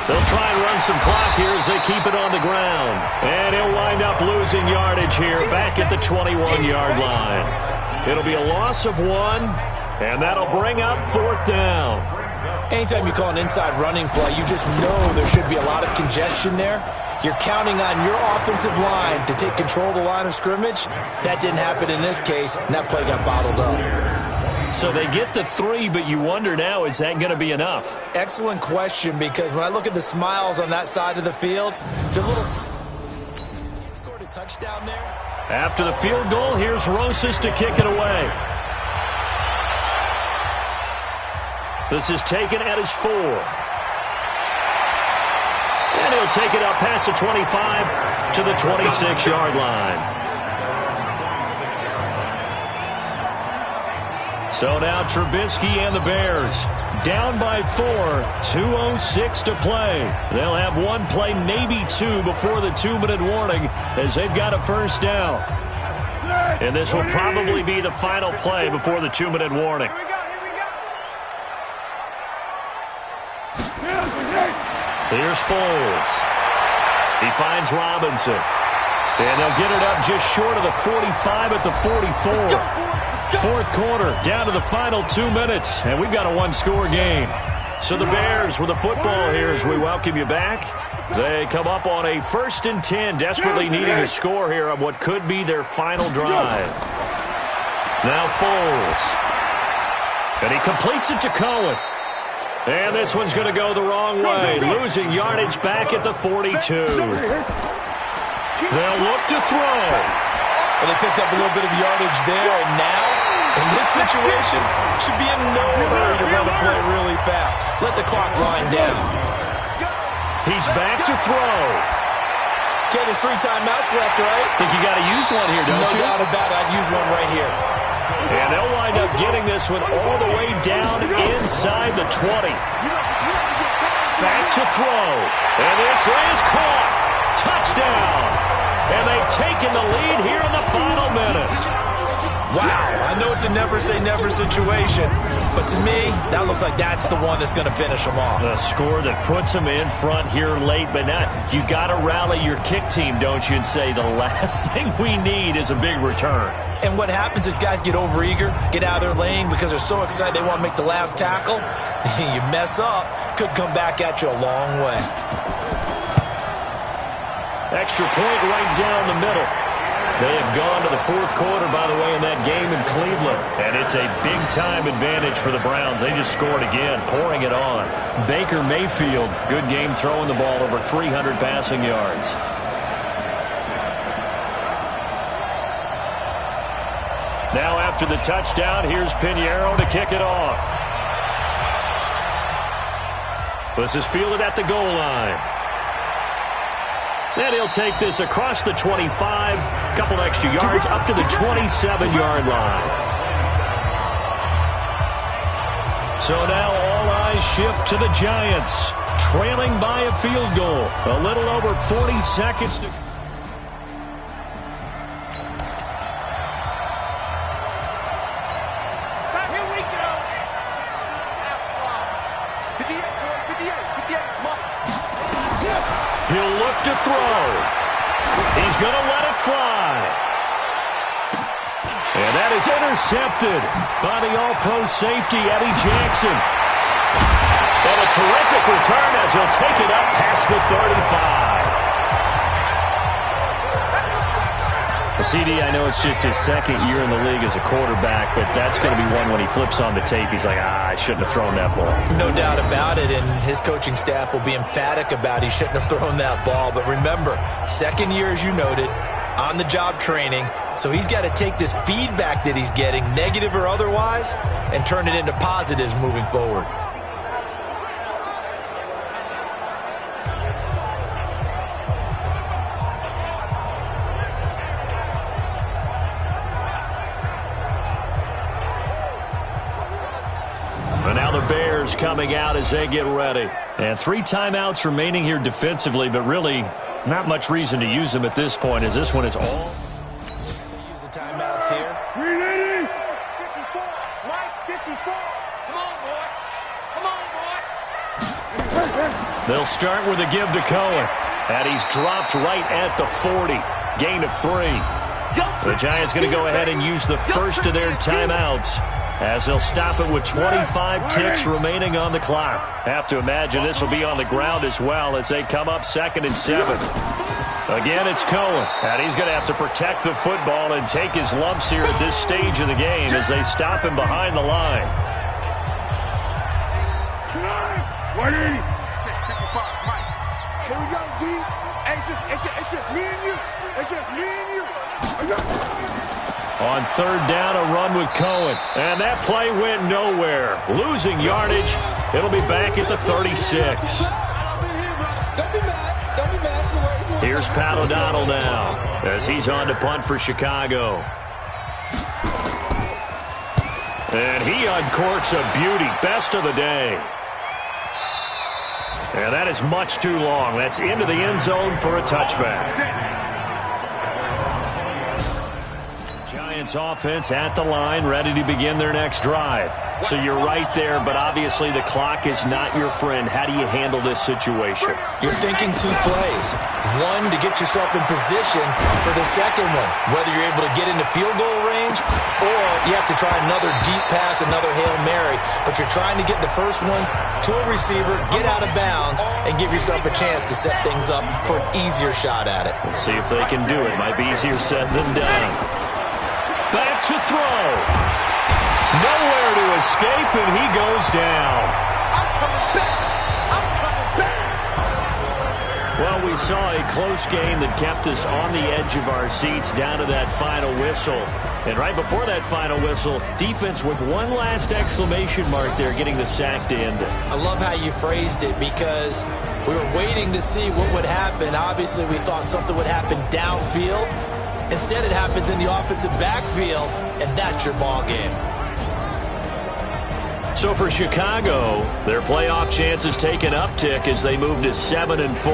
They'll try and run some clock here as they keep it on the ground. And he'll wind up losing yardage here back at the 21-yard line. It'll be a loss of 1, and that'll bring up 4th down. Anytime you call an inside running play, you just know there should be a lot of congestion there. You're counting on your offensive line to take control of the line of scrimmage. That didn't happen in this case, and that play got bottled up. So they get the 3, but you wonder now, is that going to be enough? Excellent question, because when I look at the smiles on that side of the field, they're a little... scored a touchdown there. After the field goal, here's Rosas to kick it away. This is taken at his 4. And he'll take it up past the 25 to the 26-yard line. So now Trubisky and the Bears down by 4, 2:06 to play. They'll have one play, maybe 2, before the 2-minute warning as they've got a first down. And this will probably be the final play before the 2-minute warning. Here's Foles. He finds Robinson. And they'll get it up just short of the 45 at the 44. Fourth quarter, down to the final 2 minutes. And we've got a one-score game. So the Bears with the football here as we welcome you back. They come up on a 1st and 10, desperately needing a score here on what could be their final drive. Now Foles. And he completes it to Cohen. And this one's going to go the wrong way, losing yardage back at the 42. They'll look to throw. Well, they picked up a little bit of yardage there, and now, in this situation, should be in no hurry to run a play really fast. Let the clock wind down. He's back to throw. Okay, there's 3 timeouts left, right? Think you got to use one here, don't you? No doubt about it. I'd use one right here. And they'll wind up getting this one all the way down inside the 20. Back to throw. And this is caught. Touchdown. And they've taken the lead here in the final minute. Wow, I know it's a never-say-never situation, but to me, that looks like that's the one that's going to finish them off. The score that puts them in front here late, but now you got to rally your kick team, don't you, and say the last thing we need is a big return. And what happens is guys get overeager, get out of their lane because they're so excited they want to make the last tackle. You mess up, could come back at you a long way. Extra point right down the middle. They have gone to the fourth quarter, by the way, in that game in Cleveland. And it's a big-time advantage for the Browns. They just scored again, pouring it on. Baker Mayfield, good game throwing the ball, over 300 passing yards. Now after the touchdown, here's Pinheiro to kick it off. This is fielded at the goal line. And he'll take this across the 25, couple extra yards up to the 27-yard line. So now all eyes shift to the Giants, trailing by a field goal. A little over 40 seconds to... Here we go. 58, come on. He'll look to throw. He's going to let it fly. And that is intercepted by the All-Pro safety, Eddie Jackson. And a terrific return as he'll take it up past the 35. CD, I know it's just his second year in the league as a quarterback, but that's going to be one when he flips on the tape. He's like, I shouldn't have thrown that ball. No doubt about it, and his coaching staff will be emphatic about he shouldn't have thrown that ball. But remember, second year, as you noted, on-the-job training, so he's got to take this feedback that he's getting, negative or otherwise, and turn it into positives moving forward. Bears coming out as they get ready. And 3 timeouts remaining here defensively, but really not much reason to use them at this point, as this one is all. Use the timeouts here. 54, Mike, 54. Come on, boy. Come on, boy. They'll start with a give to Cohen. And he's dropped right at the 40. Gain of 3. The Giants going to go ahead and use the first of their timeouts, as they'll stop it with 25 ticks remaining on the clock. Have to imagine this will be on the ground as well as they come up 2nd and 7. Again, it's Cohen, and he's going to have to protect the football and take his lumps here at this stage of the game as they stop him behind the line. 180. 55, Mike. Here we go, D. Hey, it's just me and you. It's just me and you. On 3rd down, a run with Cohen. And that play went nowhere. Losing yardage. It'll be back at the 36. Here's Pat O'Donnell now as he's on to punt for Chicago. And he uncorks a beauty. Best of the day. And that is much too long. That's into the end zone for a touchback. Giants offense at the line, ready to begin their next drive. So you're right there, but obviously the clock is not your friend. How do you handle this situation? You're thinking 2 plays. One, to get yourself in position for the second one, whether you're able to get into field goal range or you have to try another deep pass, another Hail Mary. But you're trying to get the first one to a receiver, get out of bounds, and give yourself a chance to set things up for an easier shot at it. We'll see if they can do it. Might be easier said than done. Back to throw. Nowhere to escape, and he goes down. I'm coming back. Well, we saw a close game that kept us on the edge of our seats down to that final whistle. And right before that final whistle, defense with one last exclamation mark there, getting the sack to end it. I love how you phrased it because we were waiting to see what would happen. Obviously, we thought something would happen downfield. Instead, it happens in the offensive backfield, and that's your ball game. So for Chicago, their playoff chances take an uptick as they move to 7-4.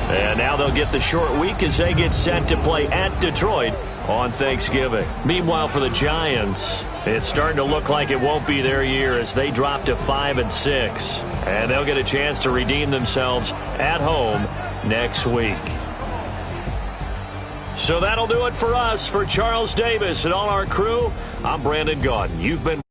And now they'll get the short week as they get set to play at Detroit on Thanksgiving. Meanwhile, for the Giants, it's starting to look like it won't be their year as they drop to 5-6. And they'll get a chance to redeem themselves at home next week. So that'll do it for us. For Charles Davis and all our crew, I'm Brandon Gaudin. You've been